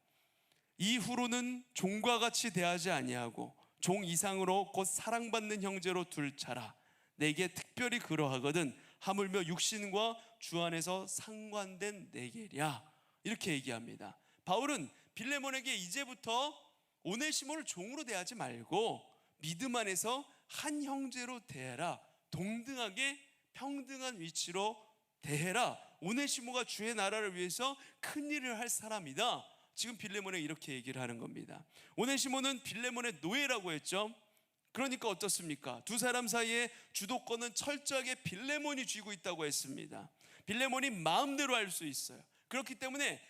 [SPEAKER 1] 이후로는 종과 같이 대하지 아니하고 종 이상으로 곧 사랑받는 형제로 둘 자라. 내게 특별히 그러하거든 하물며 육신과 주 안에서 상관된 내게랴. 이렇게 얘기합니다. 바울은 빌레몬에게 이제부터 오네시모를 종으로 대하지 말고 믿음 안에서 한 형제로 대해라. 동등하게 평등한 위치로 대해라. 오네시모가 주의 나라를 위해서 큰 일을 할 사람이다. 지금 빌레몬에 이렇게 얘기를 하는 겁니다. 오네시모는 빌레몬의 노예라고 했죠. 그러니까 어떻습니까? 두 사람 사이에 주도권은 철저하게 빌레몬이 쥐고 있다고 했습니다. 빌레몬이 마음대로 할 수 있어요. 그렇기 때문에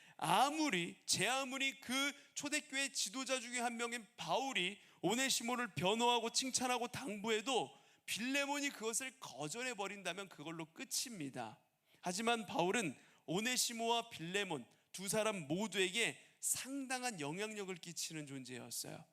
[SPEAKER 1] 제 아무리 그 초대교회 지도자 중에 한 명인 바울이 오네시모를 변호하고 칭찬하고 당부해도 빌레몬이 그것을 거절해 버린다면 그걸로 끝입니다. 하지만 바울은 오네시모와 빌레몬 두 사람 모두에게 상당한 영향력을 끼치는 존재였어요.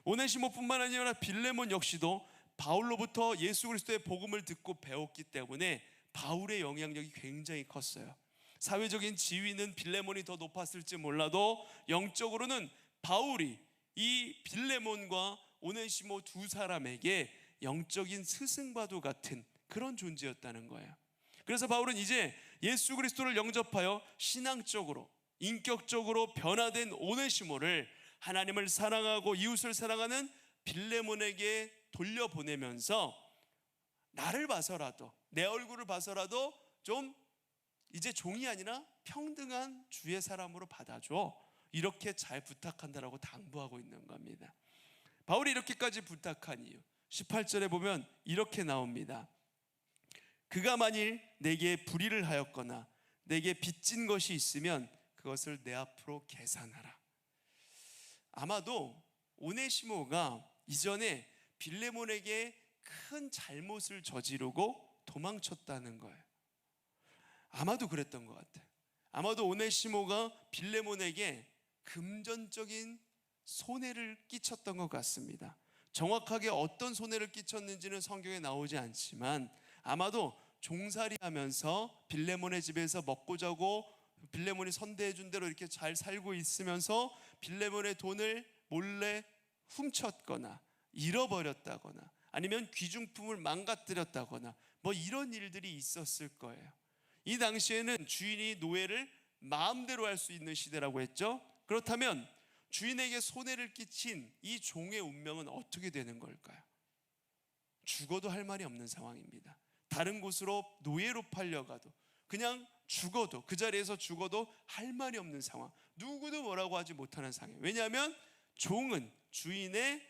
[SPEAKER 1] 오네시모뿐만 아니라 빌레몬 역시도 바울로부터 예수 그리스도의 복음을 듣고 배웠기 때문에 바울의 영향력이 굉장히 컸어요. 사회적인 지위는 빌레몬이 더 높았을지 몰라도 영적으로는 바울이 이 빌레몬과 오네시모 두 사람에게 영적인 스승과도 같은 그런 존재였다는 거예요. 그래서 바울은 이제 예수 그리스도를 영접하여 신앙적으로 인격적으로 변화된 오네시모를 하나님을 사랑하고 이웃을 사랑하는 빌레몬에게 돌려보내면서 나를 봐서라도 내 얼굴을 봐서라도 좀 이제 종이 아니라 평등한 주의 사람으로 받아줘. 이렇게 잘 부탁한다라고 당부하고 있는 겁니다. 바울이 이렇게까지 부탁한 이유 18절에 보면 이렇게 나옵니다. 그가 만일 내게 불의를 하였거나 내게 빚진 것이 있으면 그것을 내 앞으로 계산하라. 아마도 오네시모가 이전에 빌레몬에게 큰 잘못을 저지르고 도망쳤다는 거예요. 아마도 그랬던 것 같아요. 아마도 오네시모가 빌레몬에게 금전적인 손해를 끼쳤던 것 같습니다. 정확하게 어떤 손해를 끼쳤는지는 성경에 나오지 않지만 아마도 종살이 하면서 빌레몬의 집에서 먹고 자고 빌레몬이 선대해 준 대로 이렇게 잘 살고 있으면서 빌레몬의 돈을 몰래 훔쳤거나 잃어버렸다거나 아니면 귀중품을 망가뜨렸다거나 뭐 이런 일들이 있었을 거예요. 이 당시에는 주인이 노예를 마음대로 할 수 있는 시대라고 했죠. 그렇다면 주인에게 손해를 끼친 이 종의 운명은 어떻게 되는 걸까요? 죽어도 할 말이 없는 상황입니다. 다른 곳으로 노예로 팔려가도 그냥 죽어도 그 자리에서 죽어도 할 말이 없는 상황. 누구도 뭐라고 하지 못하는 상황. 왜냐하면 종은 주인의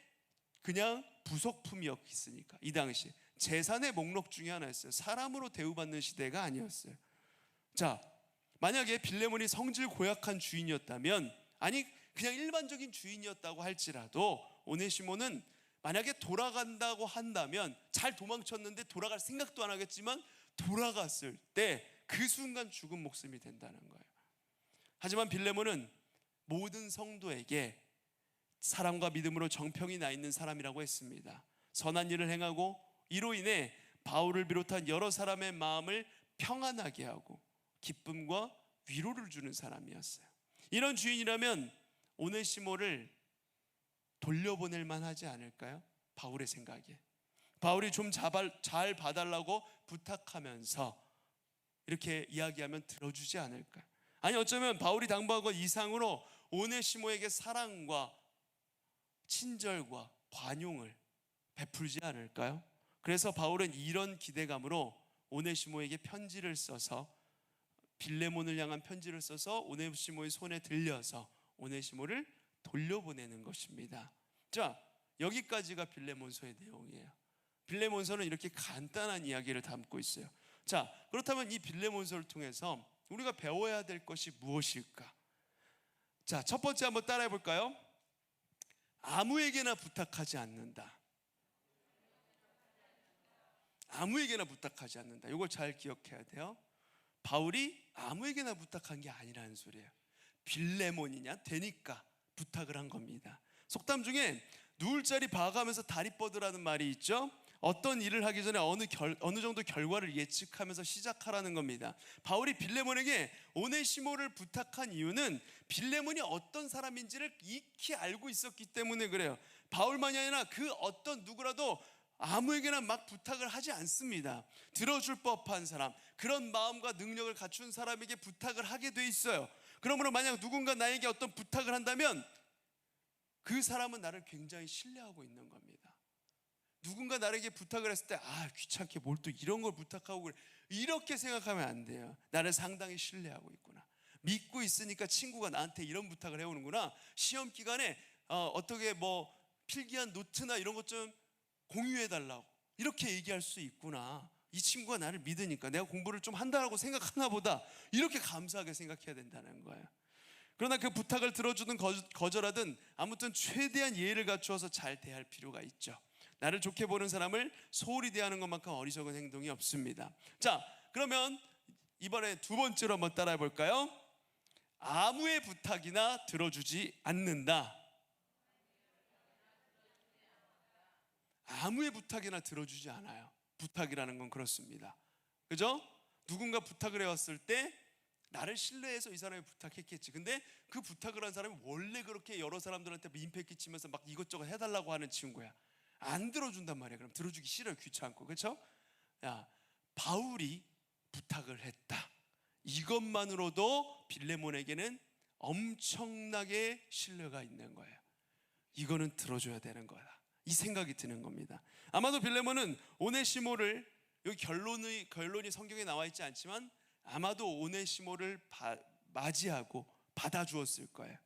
[SPEAKER 1] 그냥 부속품이었으니까. 이 당시 재산의 목록 중에 하나였어요. 사람으로 대우받는 시대가 아니었어요. 자, 만약에 빌레몬이 성질 고약한 주인이었다면 아니 그냥 일반적인 주인이었다고 할지라도 오네시모는 만약에 돌아간다고 한다면 잘 도망쳤는데 돌아갈 생각도 안 하겠지만 돌아갔을 때 그 순간 죽은 목숨이 된다는 거예요. 하지만 빌레몬은 모든 성도에게 사랑과 믿음으로 정평이 나 있는 사람이라고 했습니다. 선한 일을 행하고 이로 인해 바울을 비롯한 여러 사람의 마음을 평안하게 하고 기쁨과 위로를 주는 사람이었어요. 이런 주인이라면 오네시모를 돌려보낼 만하지 않을까요? 바울의 생각에. 바울이 좀 잘 봐달라고 부탁하면서 이렇게 이야기하면 들어주지 않을까요? 아니 어쩌면 바울이 당부한 것 이상으로 오네시모에게 사랑과 친절과 관용을 베풀지 않을까요? 그래서 바울은 이런 기대감으로 오네시모에게 편지를 써서 빌레몬을 향한 편지를 써서 오네시모의 손에 들려서 오네시모를 돌려보내는 것입니다. 자, 여기까지가 빌레몬서의 내용이에요. 빌레몬서는 이렇게 간단한 이야기를 담고 있어요. 자, 그렇다면 이 빌레몬서를 통해서 우리가 배워야 될 것이 무엇일까? 자, 첫 번째 한번 따라해 볼까요? 아무에게나 부탁하지 않는다. 아무에게나 부탁하지 않는다. 이걸 잘 기억해야 돼요. 바울이 아무에게나 부탁한 게 아니라는 소리예요. 빌레몬이냐 되니까 부탁을 한 겁니다. 속담 중에 누울 자리 봐가면서 다리 뻗으라는 말이 있죠. 어떤 일을 하기 전에 어느 정도 결과를 예측하면서 시작하라는 겁니다. 바울이 빌레몬에게 오네시모를 부탁한 이유는 빌레몬이 어떤 사람인지를 익히 알고 있었기 때문에 그래요. 바울만이 아니라 그 어떤 누구라도 아무에게나 막 부탁을 하지 않습니다. 들어줄 법한 사람, 그런 마음과 능력을 갖춘 사람에게 부탁을 하게 돼 있어요. 그러므로 만약 누군가 나에게 어떤 부탁을 한다면 그 사람은 나를 굉장히 신뢰하고 있는 겁니다. 누군가 나에게 부탁을 했을 때 귀찮게 뭘 또 이런 걸 부탁하고 그래, 이렇게 생각하면 안 돼요. 나를 상당히 신뢰하고 있구나, 믿고 있으니까 친구가 나한테 이런 부탁을 해오는구나, 시험 기간에 어떻게 뭐 필기한 노트나 이런 것 좀 공유해달라고 이렇게 얘기할 수 있구나, 이 친구가 나를 믿으니까 내가 공부를 좀 한다고 생각하나 보다, 이렇게 감사하게 생각해야 된다는 거예요. 그러나 그 부탁을 들어주든 거절하든 아무튼 최대한 예의를 갖추어서 잘 대할 필요가 있죠. 나를 좋게 보는 사람을 소홀히 대하는 것만큼 어리석은 행동이 없습니다. 자, 그러면 이번에 두 번째로 한번 따라해 볼까요? 아무의 부탁이나 들어주지 않는다. 아무의 부탁이나 들어주지 않아요. 부탁이라는 건 그렇습니다. 그죠? 누군가 부탁을 해왔을 때 나를 신뢰해서 이 사람이 부탁했겠지. 근데 그 부탁을 한 사람이 원래 그렇게 여러 사람들한테 민폐 끼치면서 막 이것저것 해달라고 하는 친구야. 안 들어준단 말이야. 그럼 들어주기 싫어요. 귀찮고. 그렇죠? 야, 바울이 부탁을 했다. 이것만으로도 빌레몬에게는 엄청나게 신뢰가 있는 거예요. 이거는 들어줘야 되는 거다, 이 생각이 드는 겁니다. 아마도 빌레몬은 오네시모를, 여기 결론이 성경에 나와 있지 않지만 아마도 오네시모를 맞이하고 받아주었을 거예요.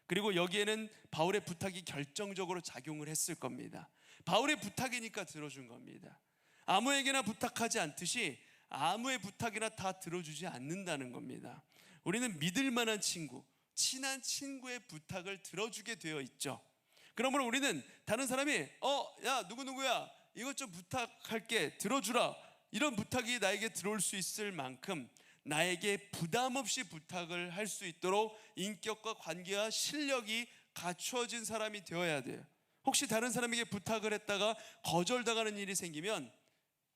[SPEAKER 1] 그리고 여기에는 바울의 부탁이 결정적으로 작용을 했을 겁니다. 바울의 부탁이니까 들어준 겁니다. 아무에게나 부탁하지 않듯이 아무의 부탁이나 다 들어주지 않는다는 겁니다. 우리는 믿을 만한 친구, 친한 친구의 부탁을 들어주게 되어 있죠. 그러므로 우리는 다른 사람이 야 누구누구야 이것 좀 부탁할게 들어주라, 이런 부탁이 나에게 들어올 수 있을 만큼 나에게 부담 없이 부탁을 할 수 있도록 인격과 관계와 실력이 갖추어진 사람이 되어야 돼요. 혹시 다른 사람에게 부탁을 했다가 거절당하는 일이 생기면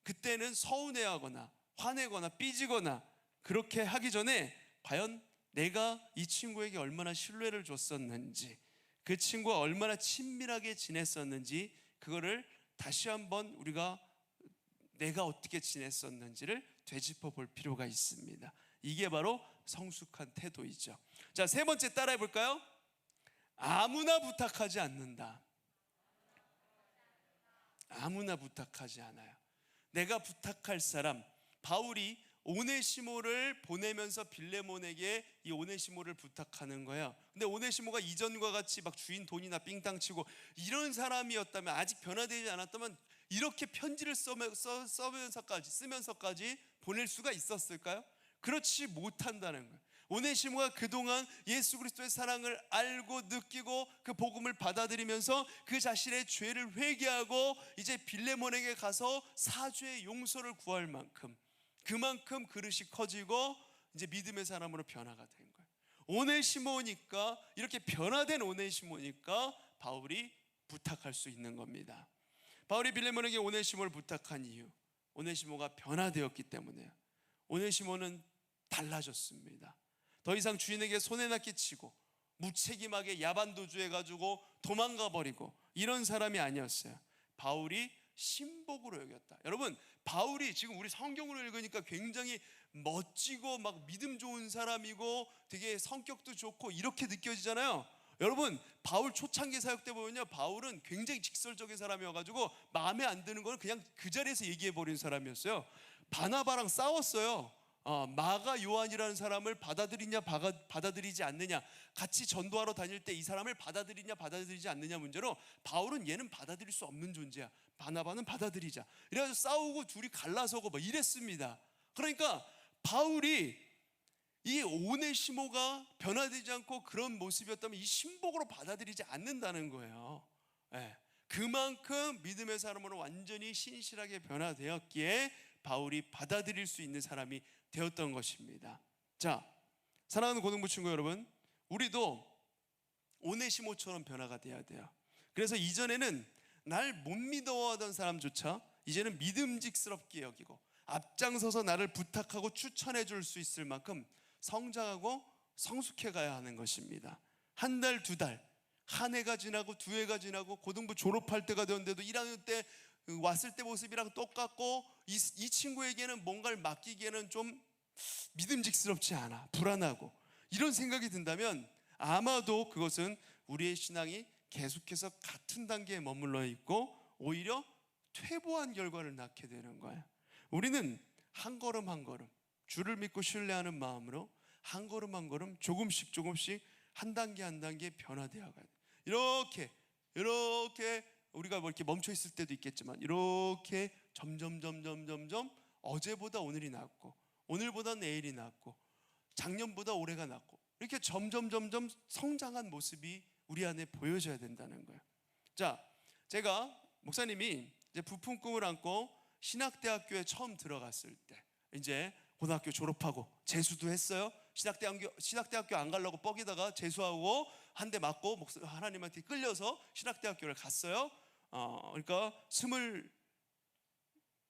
[SPEAKER 1] 그때는 서운해하거나 화내거나 삐지거나 그렇게 하기 전에 과연 내가 이 친구에게 얼마나 신뢰를 줬었는지, 그 친구와 얼마나 친밀하게 지냈었는지, 그거를 다시 한번 우리가 내가 어떻게 지냈었는지를 되짚어 볼 필요가 있습니다. 이게 바로 성숙한 태도이죠. 자, 세 번째 따라해 볼까요? 아무나 부탁하지 않는다. 아무나 부탁하지 않아요. 내가 부탁할 사람, 바울이 오네시모를 보내면서 빌레몬에게 이 오네시모를 부탁하는 거예요. 근데 오네시모가 이전과 같이 막 주인 돈이나 삥땅 치고 이런 사람이었다면, 아직 변화되지 않았다면 이렇게 편지를 쓰면서까지 보낼 수가 있었을까요? 그렇지 못한다는 거예요. 오네시모가 그동안 예수 그리스도의 사랑을 알고 느끼고 그 복음을 받아들이면서 그 자신의 죄를 회개하고 이제 빌레몬에게 가서 사죄의 용서를 구할 만큼, 그만큼 그릇이 커지고 이제 믿음의 사람으로 변화가 된 거예요. 오네시모니까, 이렇게 변화된 오네시모니까 바울이 부탁할 수 있는 겁니다. 바울이 빌레몬에게 오네시모를 부탁한 이유, 오네시모가 변화되었기 때문에요. 오네시모는 달라졌습니다. 더 이상 주인에게 손해나 끼치고 무책임하게 야반도주해가지고 도망가 버리고 이런 사람이 아니었어요. 바울이 신복으로 여겼다. 여러분, 바울이 지금 우리 성경으로 읽으니까 굉장히 멋지고 막 믿음 좋은 사람이고 되게 성격도 좋고 이렇게 느껴지잖아요. 여러분, 바울 초창기 사역 때 보면요, 바울은 굉장히 직설적인 사람이어가지고 마음에 안 드는 건 그냥 그 자리에서 얘기해버린 사람이었어요. 바나바랑 싸웠어요. 마가 요한이라는 사람을 받아들이냐 받아들이지 않느냐, 같이 전도하러 다닐 때 이 사람을 받아들이냐 받아들이지 않느냐 문제로 바울은 얘는 받아들일 수 없는 존재야, 바나바는 받아들이자, 이래가지고 싸우고 둘이 갈라서고 막 이랬습니다. 그러니까 바울이 이 오네시모가 변화되지 않고 그런 모습이었다면 이 신복으로 받아들이지 않는다는 거예요. 그만큼 믿음의 사람으로 완전히 신실하게 변화되었기에 바울이 받아들일 수 있는 사람이 되었던 것입니다. 자, 사랑하는 고등부 친구 여러분, 우리도 오네시모처럼 변화가 돼야 돼요. 그래서 이전에는 날 못 믿어하던 사람조차 이제는 믿음직스럽게 여기고 앞장서서 나를 부탁하고 추천해 줄 수 있을 만큼 성장하고 성숙해 가야 하는 것입니다. 한 달, 두 달, 한 해가 지나고 두 해가 지나고 고등부 졸업할 때가 되었는데도 1학년 때 왔을 때 모습이랑 똑같고 이 친구에게는 뭔가를 맡기기에는 좀 믿음직스럽지 않아, 불안하고 이런 생각이 든다면 아마도 그것은 우리의 신앙이 계속해서 같은 단계에 머물러 있고 오히려 퇴보한 결과를 낳게 되는 거예요. 우리는 한 걸음 한 걸음 주를 믿고 신뢰하는 마음으로 한 걸음 한 걸음 조금씩 한 단계 한 단계 변화되어 가야 돼요. 이렇게 우리가 뭐 이렇게 멈춰 있을 때도 있겠지만 이렇게 점점 어제보다 오늘이 낫고 오늘보다 내일이 낫고 작년보다 올해가 낫고 이렇게 점점 성장한 모습이 우리 안에 보여져야 된다는 거예요. 자, 제가 목사님이 이제 부푼 꿈을 안고 신학대학교에 처음 들어갔을 때 이제 고등학교 졸업하고 재수도 했어요. 신학대학교 안 가려고 뻐기다가 재수하고 한 대 맞고 하나님한테 끌려서 신학대학교를 갔어요. 그러니까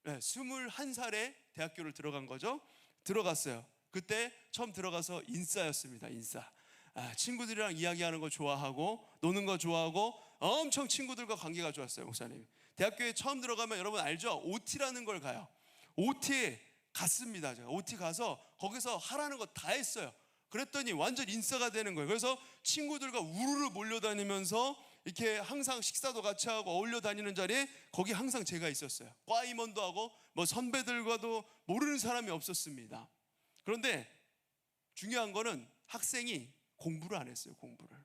[SPEAKER 1] 21살에 대학교를 들어간 거죠. 들어갔어요. 그때 처음 들어가서 인싸였습니다. 인싸. 친구들이랑 이야기하는 거 좋아하고 노는 거 좋아하고 엄청 친구들과 관계가 좋았어요. 목사님 대학교에 처음 들어가면 여러분 알죠? OT라는 걸 가요. OT에 갔습니다. 제가 OT 가서 거기서 하라는 거 다 했어요. 그랬더니 완전 인싸가 되는 거예요. 그래서 친구들과 우르르 몰려다니면서 이렇게 항상 식사도 같이 하고 어울려 다니는 자리에 거기 항상 제가 있었어요. 과 임원도 하고 뭐 선배들과도 모르는 사람이 없었습니다. 그런데 중요한 거는 학생이 공부를 안 했어요. 공부를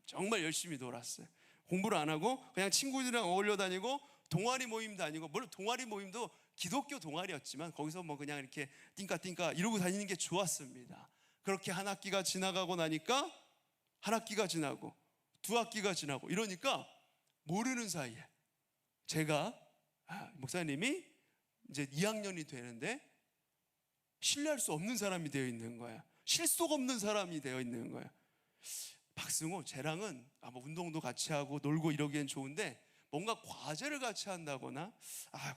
[SPEAKER 1] 정말 열심히 놀았어요. 공부를 안 하고 그냥 친구들이랑 어울려 다니고 동아리 모임 다니고, 물론 동아리 모임도 기독교 동아리였지만 거기서 뭐 그냥 이렇게 띵까띵까 이러고 다니는 게 좋았습니다. 그렇게 한 학기가 지나가고 나니까 한 학기가 지나고 두 학기가 지나고 이러니까 모르는 사이에 제가 목사님이 이제 2학년이 되는데 신뢰할 수 없는 사람이 되어 있는 거야. 실속 없는 사람이 되어 있는 거야. 박승호 쟤랑은 뭐 운동도 같이 하고 놀고 이러기엔 좋은데 뭔가 과제를 같이 한다거나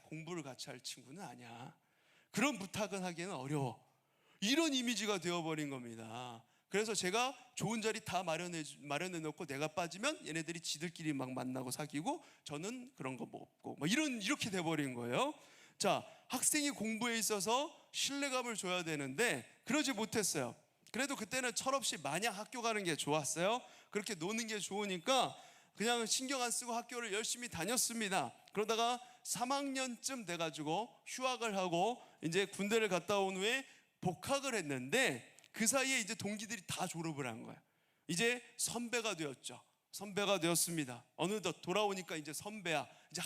[SPEAKER 1] 공부를 같이 할 친구는 아니야. 그런 부탁은 하기에는 어려워. 이런 이미지가 되어버린 겁니다. 그래서 제가 좋은 자리 다 마련해 놓고 내가 빠지면 얘네들이 지들끼리 막 만나고 사귀고 저는 그런 거 뭐 없고 뭐 이렇게 돼버린 거예요. 자, 학생이 공부에 있어서 신뢰감을 줘야 되는데 그러지 못했어요. 그래도 그때는 철없이 마냥 학교 가는 게 좋았어요. 그렇게 노는 게 좋으니까 그냥 신경 안 쓰고 학교를 열심히 다녔습니다. 그러다가 3학년쯤 돼가지고 휴학을 하고 이제 군대를 갔다 온 후에 복학을 했는데 그 사이에 이제 동기들이 다 졸업을 한 거예요. 이제 선배가 되었죠. 선배가 되었습니다. 어느덧 돌아오니까 이제 선배야. 이제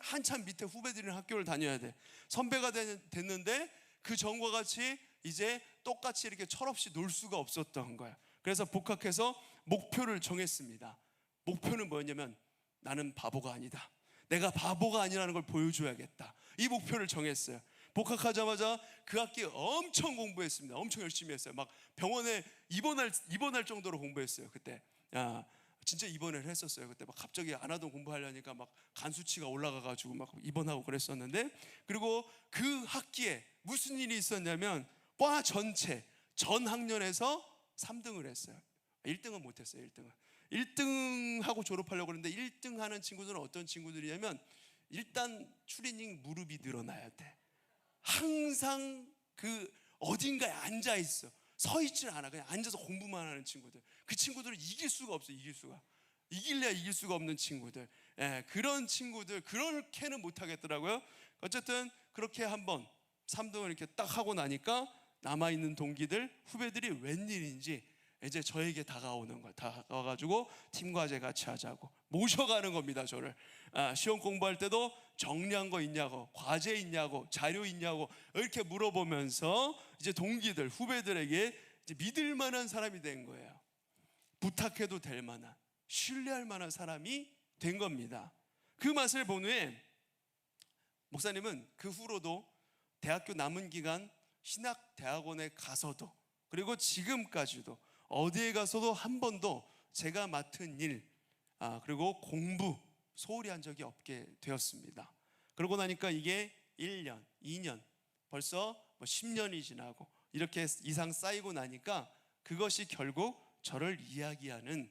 [SPEAKER 1] 한참 밑에 후배들이랑 학교를 다녀야 돼. 선배가 됐는데 그 전과 같이 이제 똑같이 이렇게 철없이 놀 수가 없었던 거예요. 그래서 복학해서 목표를 정했습니다. 목표는 뭐였냐면 나는 바보가 아니다. 내가 바보가 아니라는 걸 보여줘야겠다. 이 목표를 정했어요. 복학하자마자 그 학기에 엄청 공부했습니다. 엄청 열심히 했어요. 막 병원에 입원할 정도로 공부했어요. 그때 진짜 입원을 했었어요. 그때 막 갑자기 안 하던 공부하려니까 막 간 수치가 올라가가지고 막 입원하고 그랬었는데, 그리고 그 학기에 무슨 일이 있었냐면 과 전체 전 학년에서 3등을 했어요. 1등은 못했어요. 1등하고 졸업하려고 그러는데 1등 하는 친구들은 어떤 친구들이냐면 일단 추리닝 무릎이 늘어나야 돼. 항상 그 어딘가에 앉아 있어. 서 있질 않아. 그냥 앉아서 공부만 하는 친구들. 그 친구들을 이길 수가 없어. 이길래야 이길 수가 없는 친구들. 그런 친구들 그렇게는 못하겠더라고요. 어쨌든 그렇게 한번 3등을 이렇게 딱 하고 나니까 남아있는 동기들, 후배들이 웬일인지 이제 저에게 다가와가지고 팀과제 같이 하자고 모셔가는 겁니다. 저를 시험 공부할 때도 정리한 거 있냐고, 과제 있냐고, 자료 있냐고 이렇게 물어보면서 이제 동기들, 후배들에게 이제 믿을 만한 사람이 된 거예요. 부탁해도 될 만한, 신뢰할 만한 사람이 된 겁니다. 그 맛을 본 후에 목사님은 그 후로도 대학교 남은 기간 신학대학원에 가서도, 그리고 지금까지도 어디에 가서도 한 번도 제가 맡은 일 그리고 공부 소홀히 한 적이 없게 되었습니다. 그러고 나니까 이게 1년, 2년, 벌써 10년이 지나고 이렇게 이상 쌓이고 나니까 그것이 결국 저를 이야기하는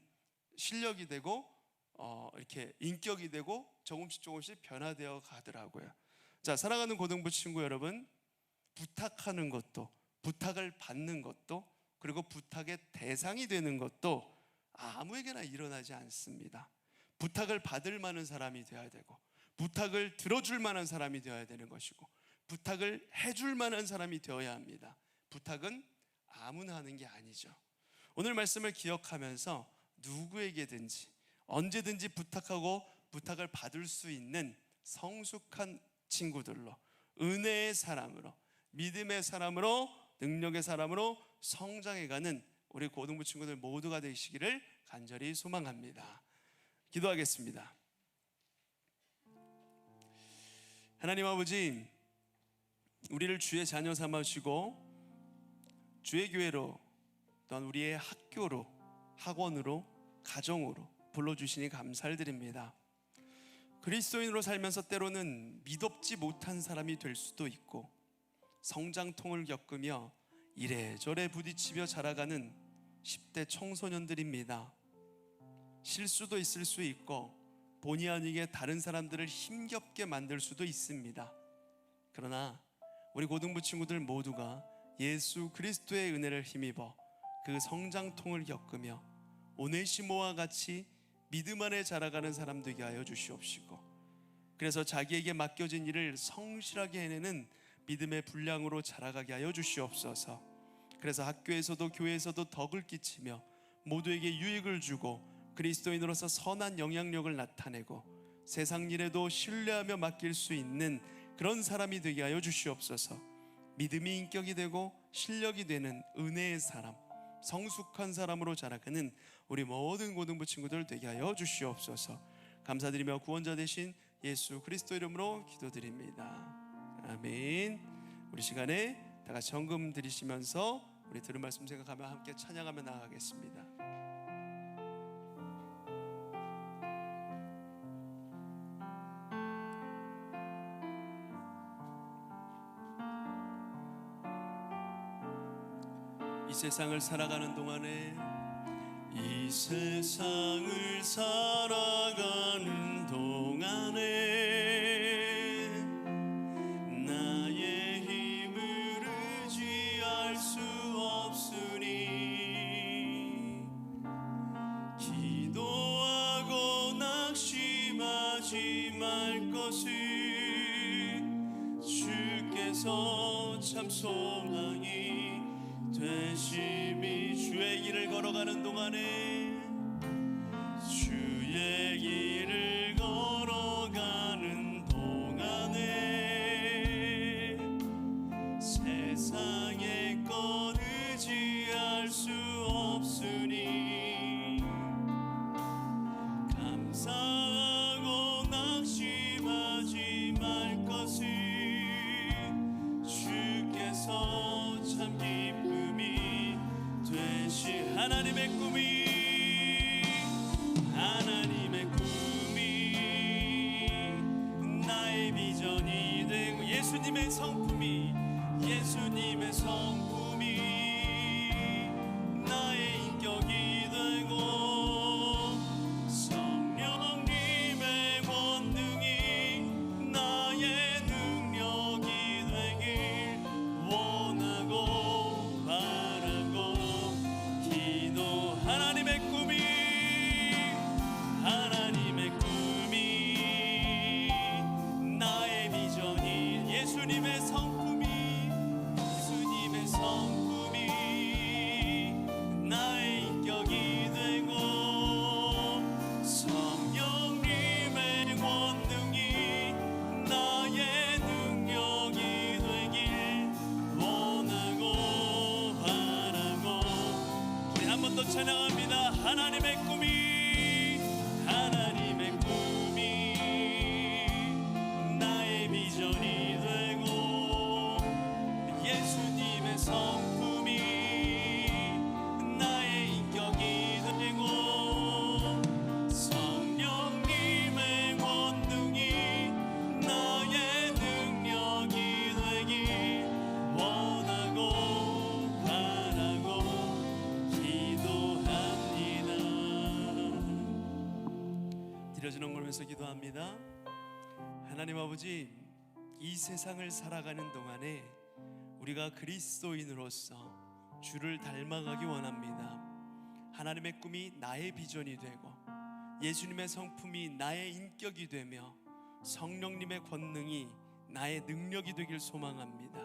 [SPEAKER 1] 실력이 되고 이렇게 인격이 되고 조금씩 변화되어 가더라고요. 자, 사랑하는 고등부 친구 여러분, 부탁하는 것도, 부탁을 받는 것도, 그리고 부탁의 대상이 되는 것도 아무에게나 일어나지 않습니다. 부탁을 받을 만한 사람이 되어야 되고, 부탁을 들어줄 만한 사람이 되어야 되는 것이고, 부탁을 해줄 만한 사람이 되어야 합니다. 부탁은 아무나 하는 게 아니죠. 오늘 말씀을 기억하면서 누구에게든지 언제든지 부탁하고 부탁을 받을 수 있는 성숙한 친구들로, 은혜의 사람으로, 믿음의 사람으로, 능력의 사람으로 성장해가는 우리 고등부 친구들 모두가 되시기를 간절히 소망합니다. 기도하겠습니다. 하나님 아버지, 우리를 주의 자녀 삼으시고 주의 교회로, 또한 우리의 학교로, 학원으로, 가정으로 불러주시니 감사를 드립니다. 그리스도인으로 살면서 때로는 미덥지 못한 사람이 될 수도 있고, 성장통을 겪으며 이래저래 부딪히며 자라가는 10대 청소년들입니다. 실수도 있을 수 있고, 본의 아니게 다른 사람들을 힘겹게 만들 수도 있습니다. 그러나 우리 고등부 친구들 모두가 예수 그리스도의 은혜를 힘입어 그 성장통을 겪으며 오네시모와 같이 믿음 안에 자라가는 사람 되게 하여 주시옵시고, 그래서 자기에게 맡겨진 일을 성실하게 해내는 믿음의 분량으로 자라가게 하여 주시옵소서. 그래서 학교에서도 교회에서도 덕을 끼치며 모두에게 유익을 주고 그리스도인으로서 선한 영향력을 나타내고 세상 일에도 신뢰하며 맡길 수 있는 그런 사람이 되게 하여 주시옵소서. 믿음이 인격이 되고 실력이 되는 은혜의 사람, 성숙한 사람으로 자라가는 우리 모든 고등부 친구들 되게 하여 주시옵소서. 감사드리며 구원자 되신 예수 그리스도 이름으로 기도드립니다. 아멘. 우리 시간에 다 같이 헌금 드리시면서 우리 들은 말씀 생각하며 함께 찬양하며 나아가겠습니다. 이 세상을 살아가는 동안에, 이 세상을 살아가는 동안에 나의 힘을 의지할 수 없으니 기도하고 낙심하지 말 것을 주께서 참 소망이 되심이. 주의 길을 걸어가는 동안에, 주의 길을 걸어가는 동안에 세상의 것 의지할 수 없으니 감사하고 낙심하지 말 것을 주께서 참 기쁨이 되시. 하나님의 꿈이, 하나님의 꿈이 나의 비전이 되고, 예수님의 성품이, 예수님의 성품이 나의 인격이 되고, 성령님의 권능이 나의 능력이 되길 원하고 바라고 기도. 하나님의 꿈이, 하나님의 꿈이 나의 비전이, 예수님의 성품이, 예수님의 성품이 나의 인격이 되고, 성령님의 권능이 나의 능력이 되길 원하고 바라고. 우리 한 번 더 찬양합니다. 하나님의 꿈이, 하나님의 꿈이 나의 비전이 되고, 예수님의 성품이 나의 인격이 되고, 성령님의 권능이 나의 능력이 되길 원하고 바라고 기도합니다. 드려지는 걸면서 기도합니다. 하나님 아버지, 이 세상을 살아가는 동안에 우리가 그리스도인으로서 주를 닮아가기 원합니다. 하나님의 꿈이 나의 비전이 되고, 예수님의 성품이 나의 인격이 되며 성령님의 권능이 나의 능력이 되길 소망합니다.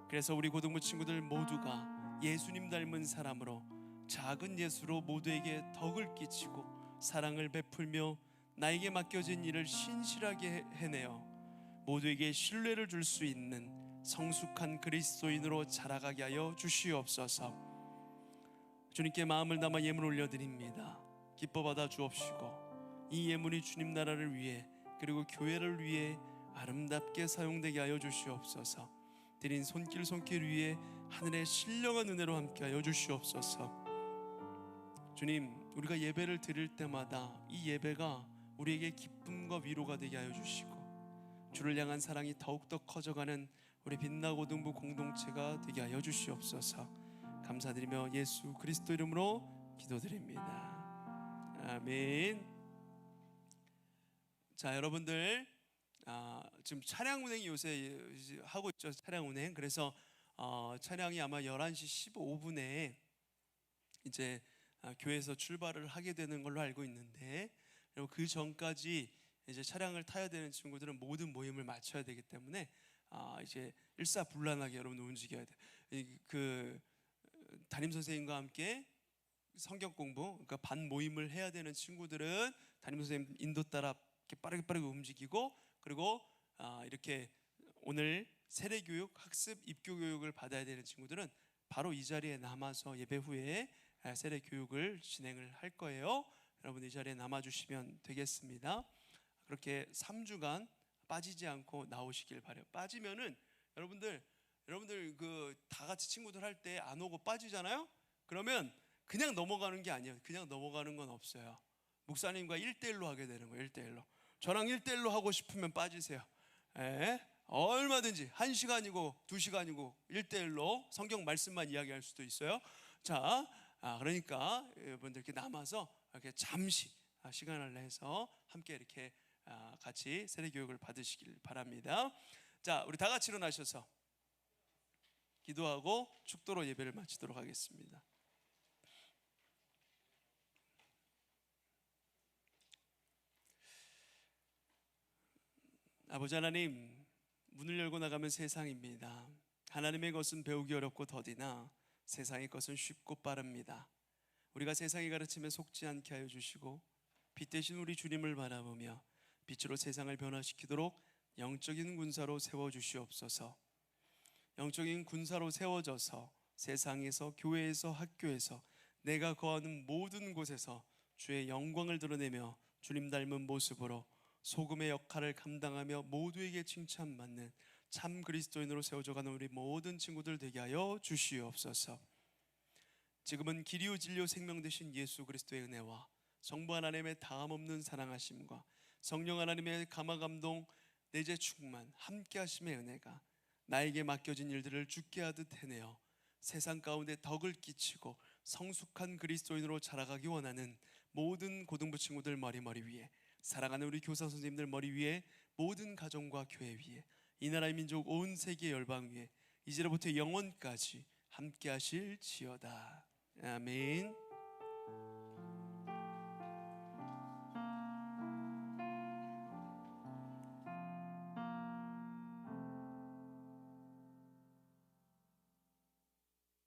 [SPEAKER 1] 그래서 우리 고등부 친구들 모두가 예수님 닮은 사람으로 작은 예수로 모두에게 덕을 끼치고 사랑을 베풀며 나에게 맡겨진 일을 신실하게 해내어 모두에게 신뢰를 줄 수 있는 성숙한 그리스도인으로 자라가게 하여 주시옵소서. 주님께 마음을 담아 예물 올려드립니다. 기뻐 받아 주옵시고 이 예물이 주님 나라를 위해 그리고 교회를 위해 아름답게 사용되게 하여 주시옵소서. 드린 손길 위에 하늘의 신령한 은혜로 함께 하여 주시옵소서. 주님, 우리가 예배를 드릴 때마다 이 예배가 우리에게 기쁨과 위로가 되게 하여 주시고 주를 향한 사랑이 더욱더 커져가는 우리 빛나고등부 공동체가 되게 하여 주시옵소서. 감사드리며 예수 그리스도 이름으로 기도드립니다. 아멘. 자, 여러분들 지금 차량 운행이 요새 하고 있죠. 차량 운행. 그래서 차량이 아마 11시 15분에 이제 교회에서 출발을 하게 되는 걸로 알고 있는데, 그리고 그 전까지 이제 차량을 타야 되는 친구들은 모든 모임을 마쳐야 되기 때문에 이제 일사불란하게 여러분 움직여야 돼. 그 담임 선생님과 함께 성경 공부, 그러니까 반 모임을 해야 되는 친구들은 담임 선생님 인도 따라 이렇게 빠르게 움직이고, 그리고 이렇게 오늘 세례 교육, 학습, 입교 교육을 받아야 되는 친구들은 바로 이 자리에 남아서 예배 후에 세례 교육을 진행을 할 거예요. 여러분 이 자리에 남아 주시면 되겠습니다. 그렇게 3주간 빠지지 않고 나오시길 바래요. 빠지면은 여러분들 그 다 같이 친구들 할 때 안 오고 빠지잖아요. 그러면 그냥 넘어가는 게 아니에요. 그냥 넘어가는 건 없어요. 목사님과 1대1로 하게 되는 거예요. 1대1로. 저랑 1대1로 하고 싶으면 빠지세요. 얼마든지 1시간이고 2시간이고 1대1로 성경 말씀만 이야기할 수도 있어요. 자, 그러니까 여러분들 이렇게 남아서 이렇게 잠시 시간을 내서 함께 이렇게 같이 세례 교육을 받으시길 바랍니다. 자, 우리 다 같이 일어나셔서 기도하고 축도로 예배를 마치도록 하겠습니다. 아버지 하나님, 문을 열고 나가면 세상입니다. 하나님의 것은 배우기 어렵고 더디나 세상의 것은 쉽고 빠릅니다. 우리가 세상의 가르침에 속지 않게 하여 주시고 빛 대신 우리 주님을 바라보며 빛으로 세상을 변화시키도록 영적인 군사로 세워주시옵소서. 영적인 군사로 세워져서 세상에서, 교회에서, 학교에서, 내가 거하는 모든 곳에서 주의 영광을 드러내며 주님 닮은 모습으로 소금의 역할을 감당하며 모두에게 칭찬받는 참 그리스도인으로 세워져가는 우리 모든 친구들 되게 하여 주시옵소서. 지금은 길이요 진리요 생명 되신 예수 그리스도의 은혜와 성부 하나님의 다함없는 사랑하심과 성령 하나님의 감화감동 내재 충만 함께 하심의 은혜가 나에게 맡겨진 일들을 주께 하듯 해내어 세상 가운데 덕을 끼치고 성숙한 그리스도인으로 자라가기 원하는 모든 고등부 친구들 머리 위에, 사랑하는 우리 교사 선생님들 머리 위에, 모든 가정과 교회 위에, 이 나라의 민족 온 세계 열방 위에 이제로부터 영원까지 함께 하실지어다. 아멘.